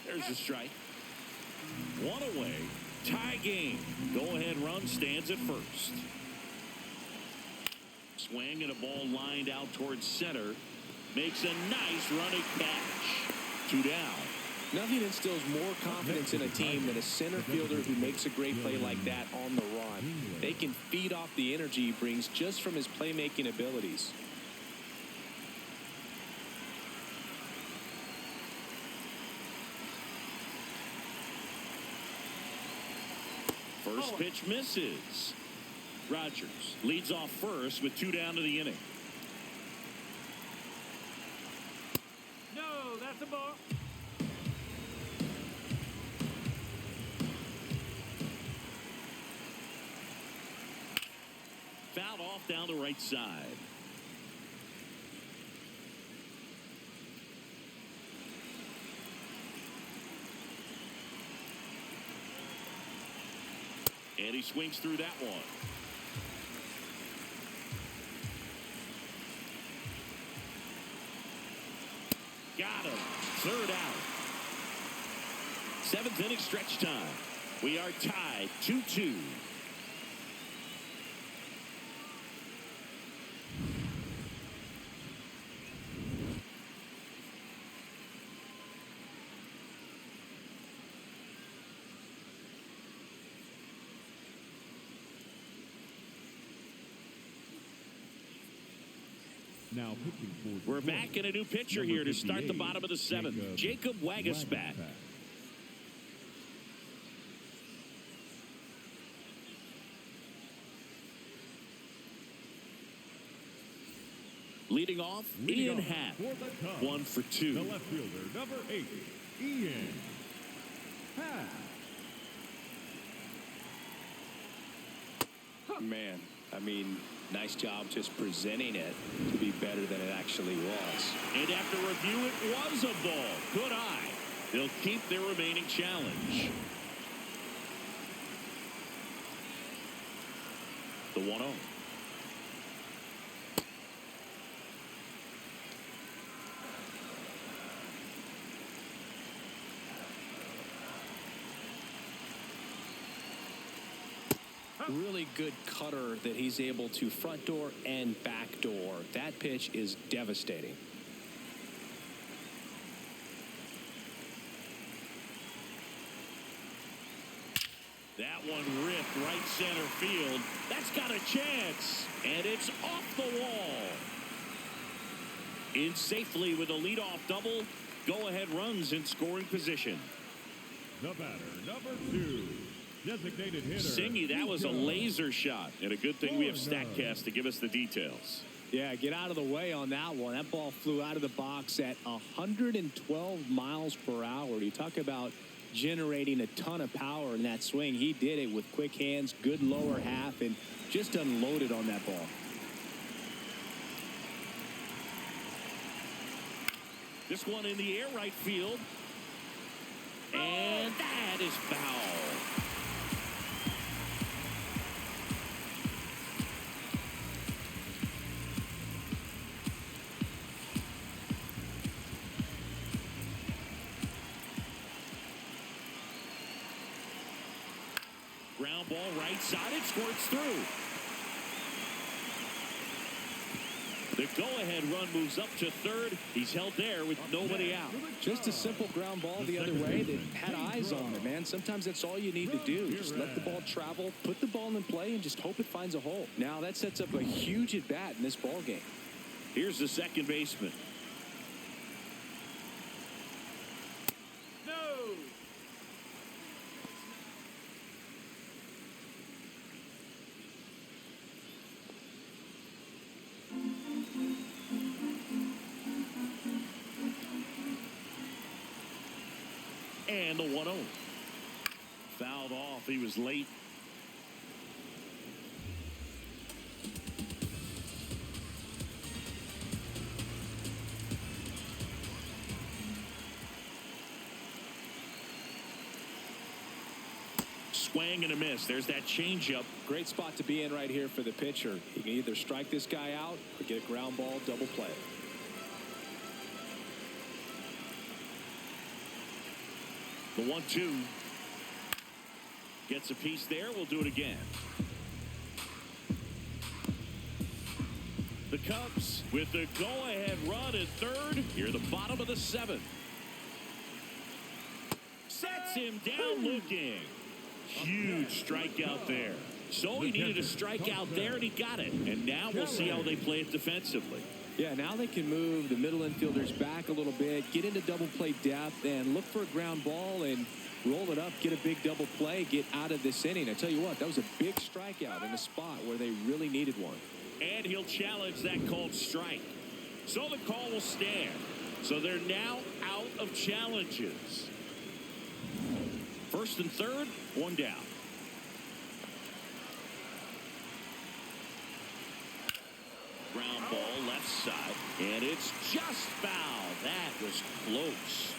There's a strike. One away. Tie game. Go-ahead run stands at first. Swing and a ball lined out towards center. Makes a nice running catch. 2 down. Nothing instills more confidence in a team than a center fielder who makes a great play like that on the run. They can feed off the energy he brings just from his playmaking abilities. First pitch misses. Rogers leads off first with 2 down to the inning. No, that's a ball. Fouled off down the right side. And he swings through that one. Got him. 3rd out. 7th inning stretch time. We are tied 2-2. Now pitching for We're Detroit, back in a new pitcher number here to start the 58, bottom of the seventh. Jacob Wagaspat. Leading off, Ian Happ. 1 for 2. The left fielder, number 8, Ian Happ. Man, I mean, nice job just presenting it to be better than it actually was. And after review, it was a ball. Good eye. They'll keep their remaining challenge. The 1-0. Really good cutter that he's able to front door and back door. That pitch is devastating. That one ripped right center field. That's got a chance. And it's off the wall. In safely with a leadoff double. Go-ahead runs in scoring position. The batter, number 2. Designated hitter. Singy, that was a laser shot. And a good thing we have StatCast to give us the details. Yeah, get out of the way on that one. That ball flew out of the box at 112 miles per hour. You talk about generating a ton of power in that swing. He did it with quick hands, good lower half, and just unloaded on that ball. This one in the air right field. And that is foul. Ground ball right side. It squirts through. The go-ahead run moves up to third. He's held there with nobody out. Just a simple ground ball the other way that had eyes on it, man. Sometimes that's all you need to do. Just let the ball travel, put the ball in play, and just hope it finds a hole. Now that sets up a huge at-bat in this ball game. Here's the second baseman. And the 1-0. Fouled off. He was late. Swing and a miss. There's that changeup. Great spot to be in right here for the pitcher. He can either strike this guy out or get a ground ball double play. The 1-2 gets a piece there. We'll do it again. The Cubs with the go-ahead run at third. Here at the bottom of the seventh. Sets him down looking. Huge strikeout there. So he needed a strikeout there, and he got it. And now we'll see how they play it defensively. Yeah, now they can move the middle infielders back a little bit, get into double play depth, and look for a ground ball and roll it up, get a big double play, get out of this inning. I tell you what, that was a big strikeout in a spot where they really needed one. And he'll challenge that called strike. So the call will stand. So they're now out of challenges. First and third, one down. Ground ball left side, and it's just foul. That was close.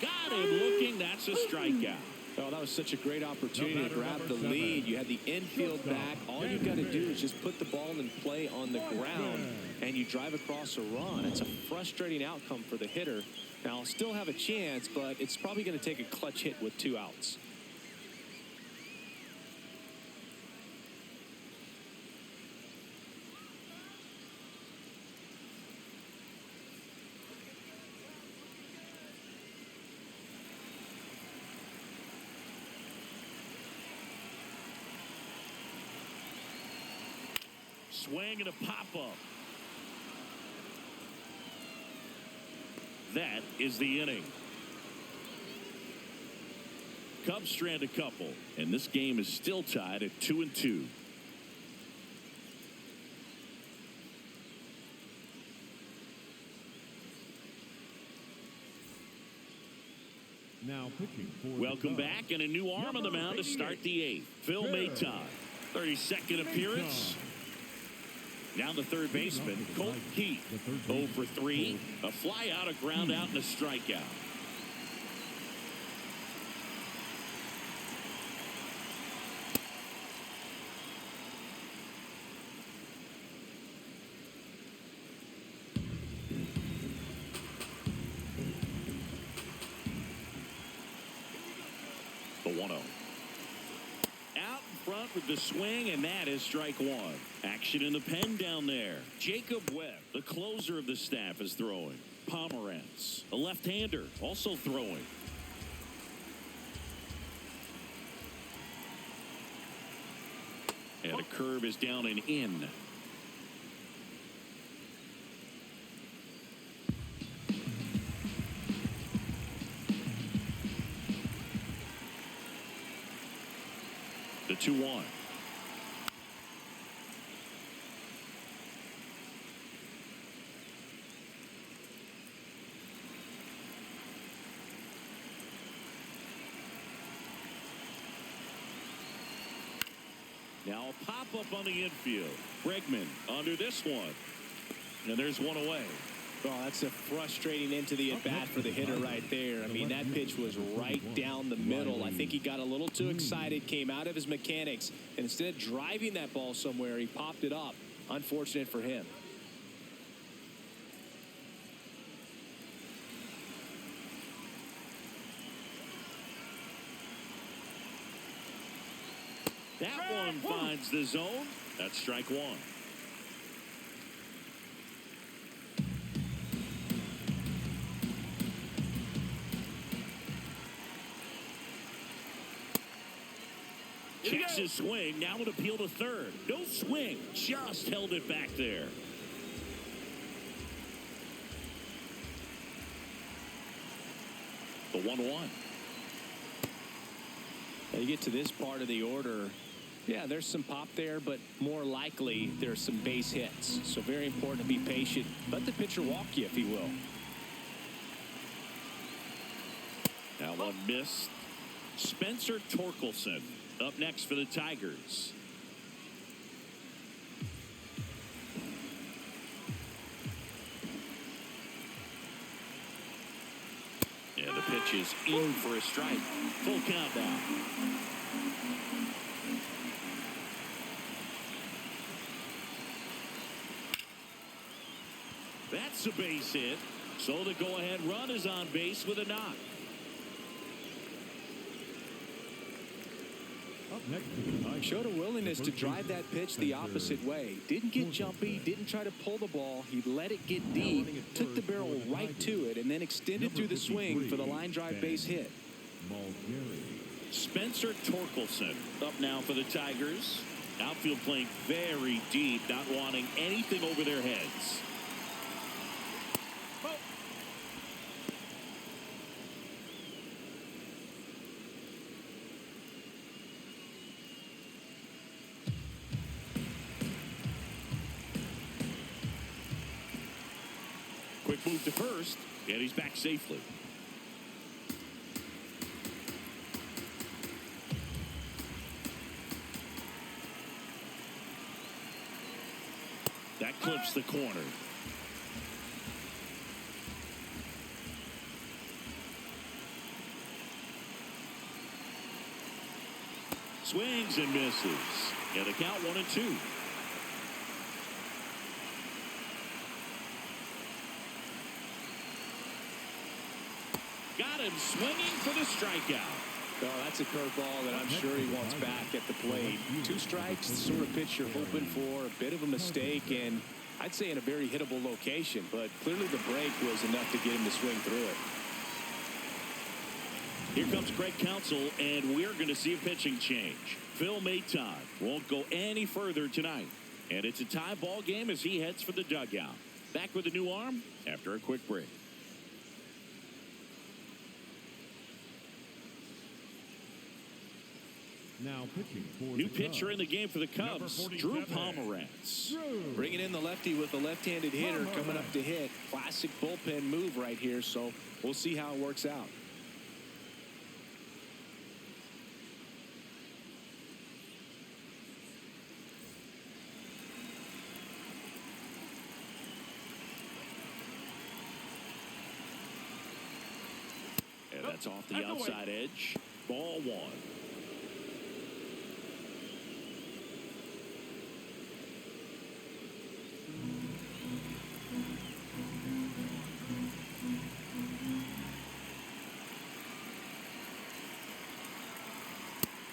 Got him looking. That's a strikeout. Oh, that was such a great opportunity to grab the lead. You had the infield back. All you got to do is just put the ball in play on the ground, and you drive across a run. It's a frustrating outcome for the hitter. Now, I'll still have a chance, but it's probably going to take a clutch hit with 2 outs. swing and a pop-up. That is the inning. Cubs strand a couple, and this game is still tied at 2-2. Now pitching for Welcome back, and a new arm on the mound to start the eighth. Phil Maton, 32nd appearance. Now the third baseman, Colt Keith, 0 for 3, a fly out, a ground out, and a strikeout. The 1-0. Out in front with the swing, and that is strike one. Action in the pen down there. Jacob Webb, the closer of the staff, is throwing. Pomerantz, a left-hander, also throwing. And a curve is down and in. The 2-1. Now a pop-up on the infield. Bregman under this one. And there's one away. Oh, that's a frustrating into the at-bat for the hitter right there. I mean, that pitch was right down the middle. I think he got a little too excited, came out of his mechanics, and instead of driving that ball somewhere, he popped it up. Unfortunate for him. That one finds the zone. That's strike one. Checks his swing. Now an appeal to third. No swing. Just held it back there. The 1-1. You get to this part of the order. Yeah, there's some pop there, but more likely there's some base hits. So very important to be patient. Let the pitcher walk you, if he will. Now one missed. Spencer Torkelson up next for the Tigers. And the pitch is in for a strike. Full count now. That's a base hit. So the go-ahead run is on base with a knock. Showed a willingness to drive that pitch the opposite way. Didn't get jumpy, didn't try to pull the ball. He let it get deep, took the barrel right to it, and then extended through the swing for the line drive base hit. Spencer Torkelson up now for the Tigers. Outfield playing very deep, not wanting anything over their heads. Quick move to first, and he's back safely. That clips the corner. Swings and misses. And a count 1-2. Got him swinging for the strikeout. Oh, that's a curveball that I'm sure he wants back at the plate. 2 strikes, the sort of pitch you're hoping for. A bit of a mistake, and I'd say in a very hittable location. But clearly the break was enough to get him to swing through it. Here comes Craig Counsell, and we're going to see a pitching change. Phil Maton won't go any further tonight. And it's a tie ball game as he heads for the dugout. Back with a new arm after a quick break. Now pitching for New the pitcher Cubs, in the game for the Cubs, Drew Pomeranz. Bringing in the lefty with the left-handed hitter coming up to hit. Classic bullpen move right here, so we'll see how it works out. And that's off the outside edge. Ball one.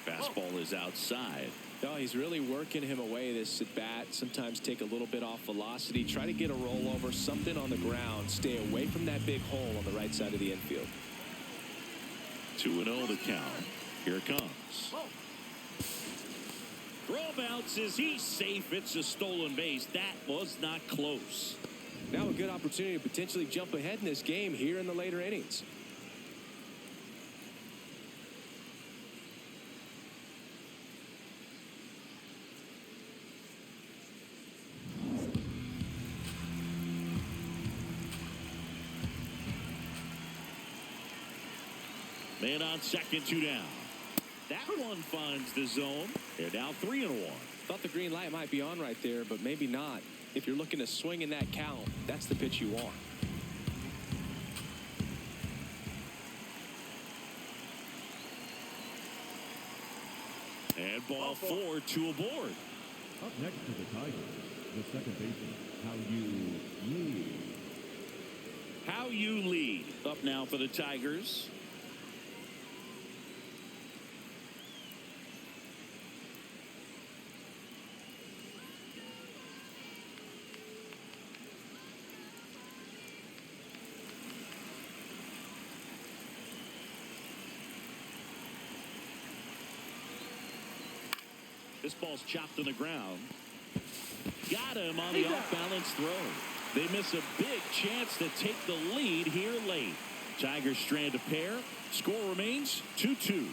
Fastball is outside. No, he's really working him away this at bat. Sometimes take a little bit off velocity. Try to get a rollover, something on the ground. Stay away from that big hole on the right side of the infield. 2-0 the count. Here it comes. Throw bounces. He's safe. It's a stolen base. That was not close. Now a good opportunity to potentially jump ahead in this game here in the later innings. Man on second, 2 down. That one finds the zone. They're now 3-1. Thought the green light might be on right there, but maybe not. If you're looking to swing in that count, that's the pitch you want. And ball 4, 2 aboard. Up next to the Tigers, the second baseman, How You Lead. How You Lead. Up now for the Tigers. This ball's chopped on the ground. Got him on the off-balance throw. They miss a big chance to take the lead here late. Tigers strand a pair. Score remains 2-2.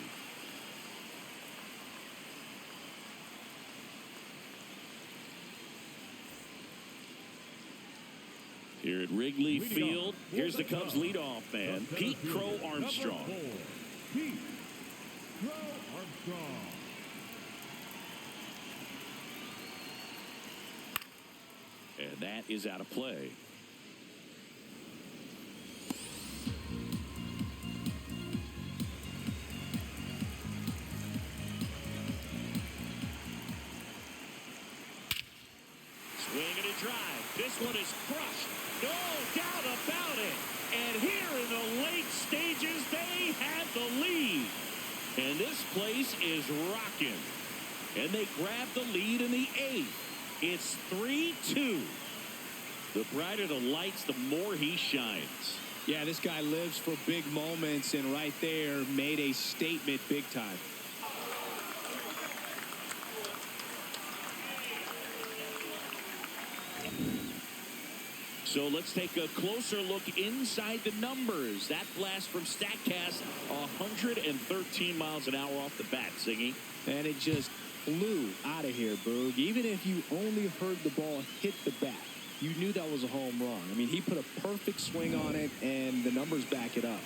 Here at Wrigley Field, here's the Cubs leadoff man, Pete Crow Armstrong. Pete Crow Armstrong. And that is out of play. Swing and a drive. This one is crushed. No doubt about it. And here in the late stages, they had the lead. And this place is rocking. And they grab the lead in the 8th. It's 3-2. The brighter the lights, the more he shines. Yeah, this guy lives for big moments, and right there made a statement big time. So let's take a closer look inside the numbers. That blast from StatCast, 113 miles an hour off the bat, Singy. And it just flew out of here, Boog. Even if you only heard the ball hit the bat, you knew that was a home run. I mean, he put a perfect swing on it, and the numbers back it up.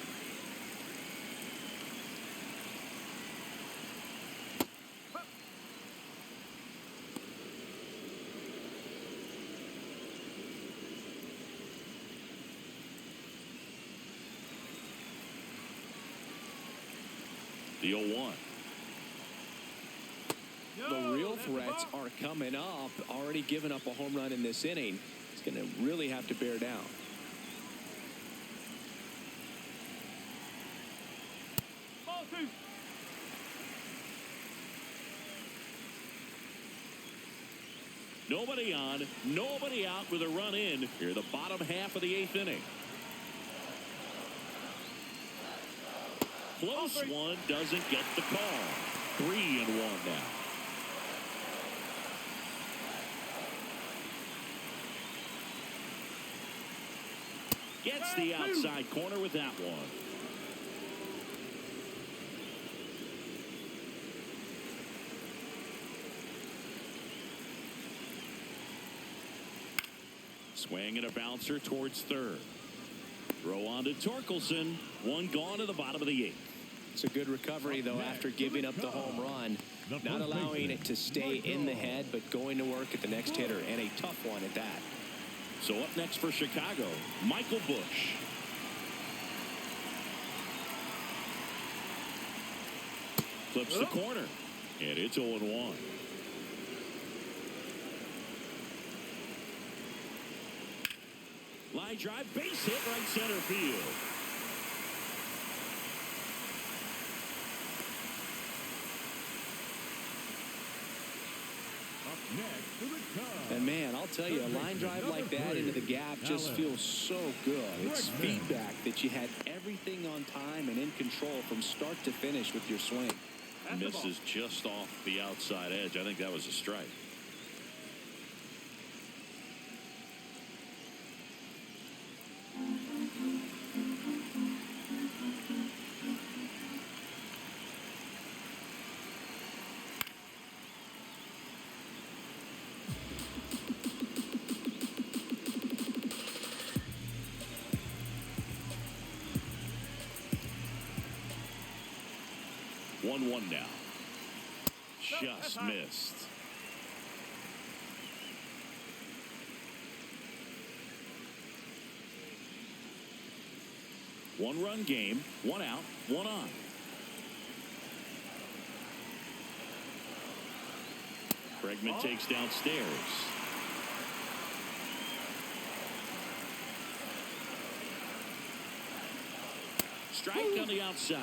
The 0-1. The real threats are coming up. Already given up a home run in this inning. He's going to really have to bear down. Ball 2. Nobody on, nobody out with a run in here, the bottom half of the 8th inning. Close one, doesn't get the call. 3-1 now. Gets the outside corner with that one. Swing and a bouncer towards third. Throw on to Torkelson. One gone to the bottom of the 8th. It's a good recovery, though, after giving up the home run. Not allowing it to stay in the head, but going to work at the next hitter, and a tough one at that. So up next for Chicago, Michael Busch. Flips the corner, and it's 0-1. Line drive, base hit, right center field. And man, I'll tell you, a line drive like that into the gap just feels so good. It's feedback that you had everything on time and in control from start to finish with your swing. Misses just off the outside edge. I think that was a strike. One now. Just missed. One-run game, one out, one on. Bregman takes downstairs. Strike on the outside.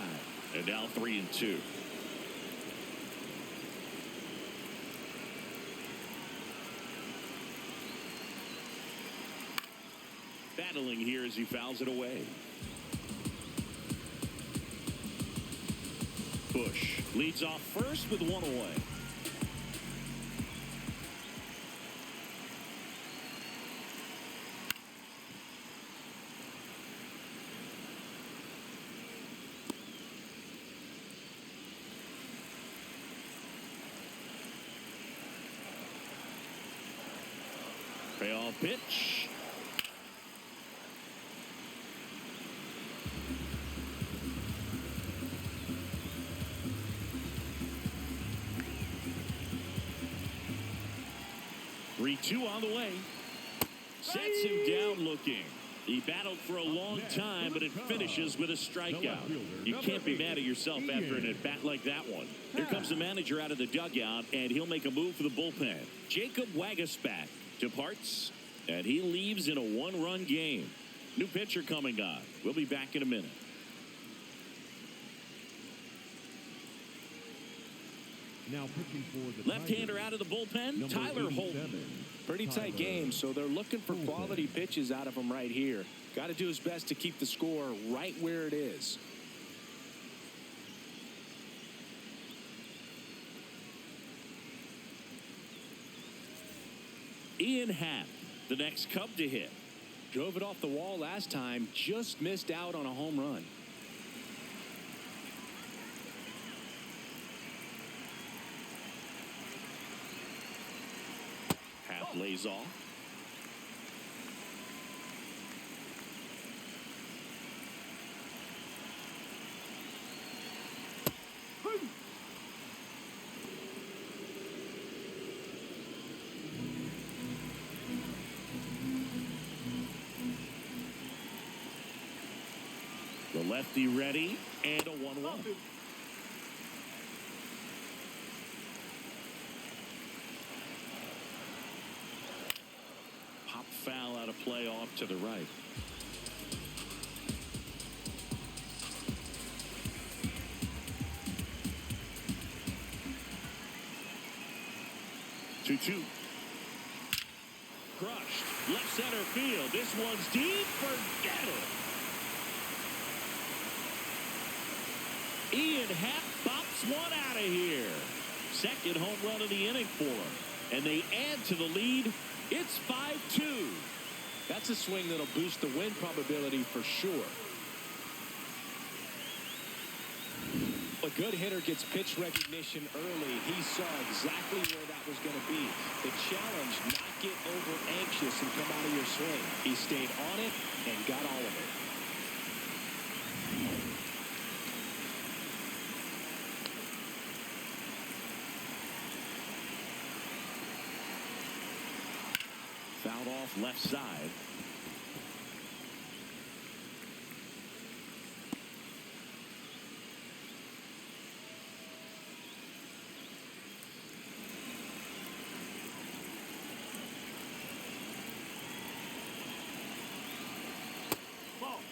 And now 3-2. Battling here as he fouls it away. Busch leads off first with one away. Payoff pitch. Two on the way. Sets him down looking. He battled for a long time, but it finishes with a strikeout. You can't be mad at yourself after an at-bat like that one. Here comes the manager out of the dugout, and he'll make a move for the bullpen. Jacob Waguespack departs, and he leaves in a one-run game. New pitcher coming on. We'll be back in a minute. Now pitching for the left-hander out of the bullpen, Tyler Holton. Pretty tight game, so they're looking for quality pitches out of him right here. Got to do his best to keep the score right where it is. Ian Happ, the next Cub to hit. Drove it off the wall last time, just missed out on a home run. Lays off. The lefty ready and a 1-1. Foul out of play off to the right. Two. Crushed. Left center field. This one's deep. Forget it. Ian Happ bops one out of here. Second home run of the inning for him. And they add to the lead. It's 5-2. That's a swing that'll boost the win probability for sure. A good hitter gets pitch recognition early. He saw exactly where that was going to be. The challenge, not get over anxious and come out of your swing. He stayed on it and got all of it. Fouled off left side.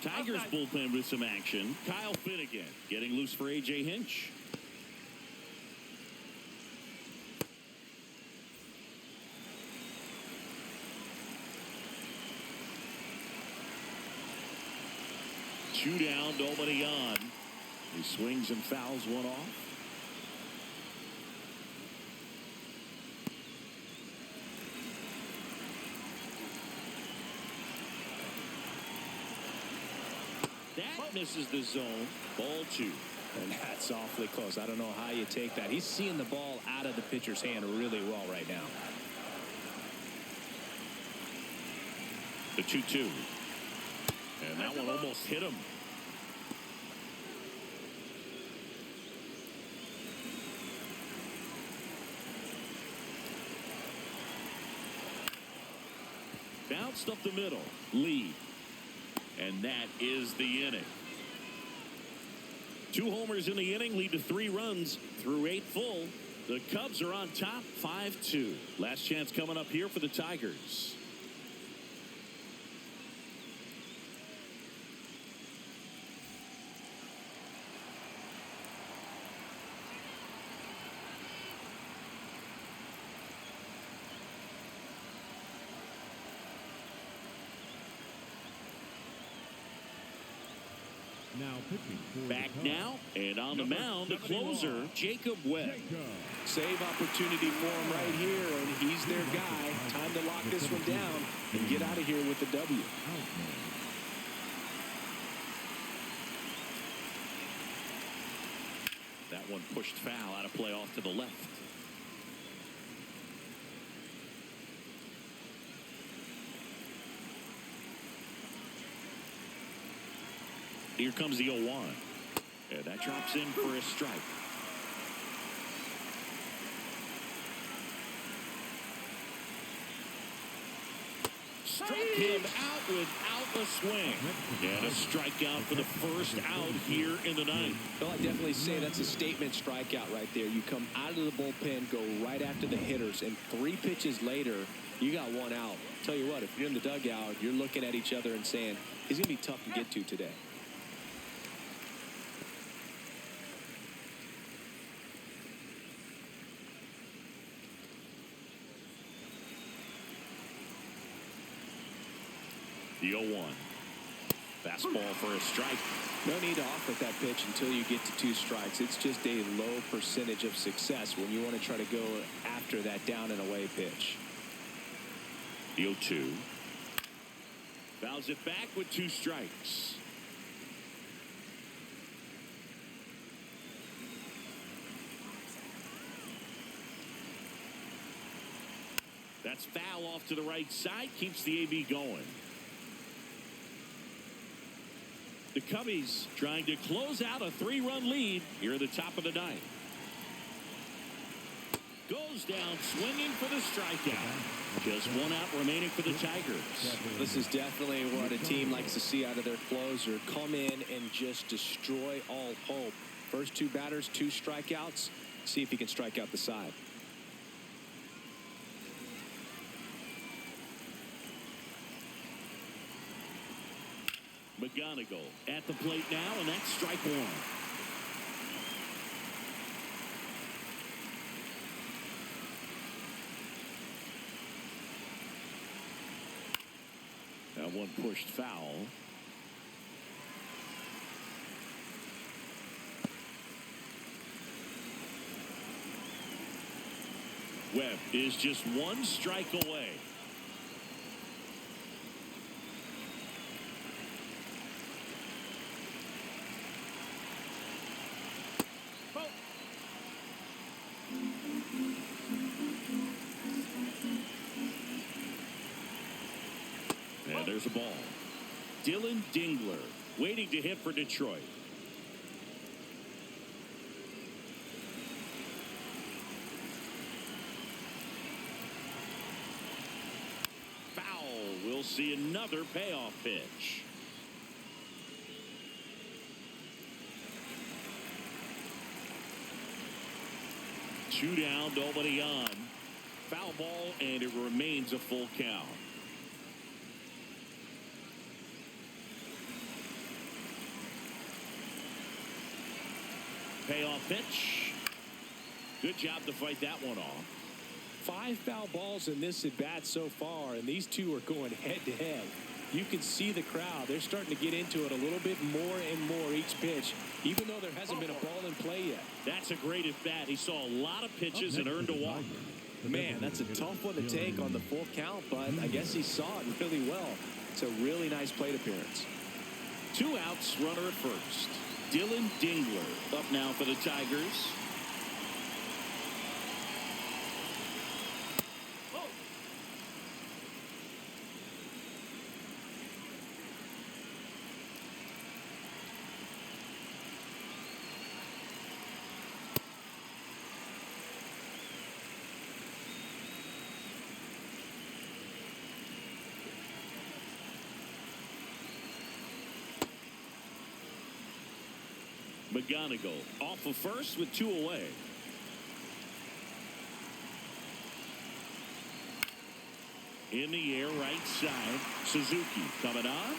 Tigers bullpen with some action. Kyle Finnegan getting loose for A.J. Hinch. Two down, nobody on. He swings and fouls one off. That misses the zone. Ball 2. And that's awfully close. I don't know how you take that. He's seeing the ball out of the pitcher's hand really well right now. The 2-2. And that one almost hit him. Bounced up the middle. Lead. And that is the inning. 2 homers in the inning lead to 3 runs through 8 full. The Cubs are on top 5-2. Last chance coming up here for the Tigers. Now pitching for Back the Cubs, now and on the mound, the closer, Jacob Webb. Save opportunity for him right here, and he's their guy. Time to lock this one down and get out of here with the W. That one pushed foul, out of play off to the left. Here comes the 0-1. And that drops in for a strike. Struck him out without a swing. And a strikeout for the first out here in the ninth. Well, I definitely say that's a statement strikeout right there. You come out of the bullpen, go right after the hitters, and 3 pitches later, you got 1 out. Tell you what, if you're in the dugout, you're looking at each other and saying, he's going to be tough to get to today. The 0-1. Fastball for a strike. No need to offer that pitch until you get to 2 strikes. It's just a low percentage of success when you want to try to go after that down and away pitch. The 0-2. Fouls it back with 2 strikes. That's foul off to the right side. Keeps the AB going. The Cubbies trying to close out a 3-run lead here at the top of the 9th. Goes down swinging for the strikeout. Just 1 out remaining for the Tigers. This is definitely what a team likes to see out of their closer. Come in and just destroy all hope. First 2 batters, 2 strikeouts. See if he can strike out the side. McGonigal at the plate now, and that's strike 1. That one pushed foul. Webb is just 1 strike away. fires a ball. Dylan Dingler waiting to hit for Detroit. Foul. We'll see another payoff pitch. Two down, nobody on. Foul ball, and it remains a full count. Payoff pitch. Good job to fight that one off. 5 foul balls in this at bat so far, and these two are going head to head. You can see the crowd. They're starting to get into it a little bit more and more each pitch, even though there hasn't been a ball in play yet. That's a great at bat. He saw a lot of pitches and earned a walk. Man, that's a tough one to take on the full count, but I guess he saw it really well. It's a really nice plate appearance. 2 outs, runner at first. Dylan Dingler up now for the Tigers. McGonigal off of first with 2 away. In the air, right side. Suzuki coming on.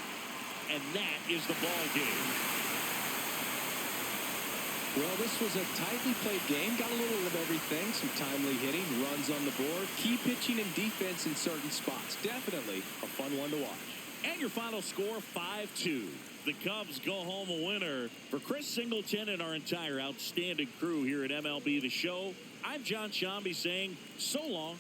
And that is the ball game. Well, this was a tightly played game. Got a little of everything. Some timely hitting, runs on the board, key pitching and defense in certain spots. Definitely a fun one to watch. And your final score, 5-2. The Cubs go home a winner. For Chris Singleton and our entire outstanding crew here at MLB The Show, I'm John Shambi saying so long.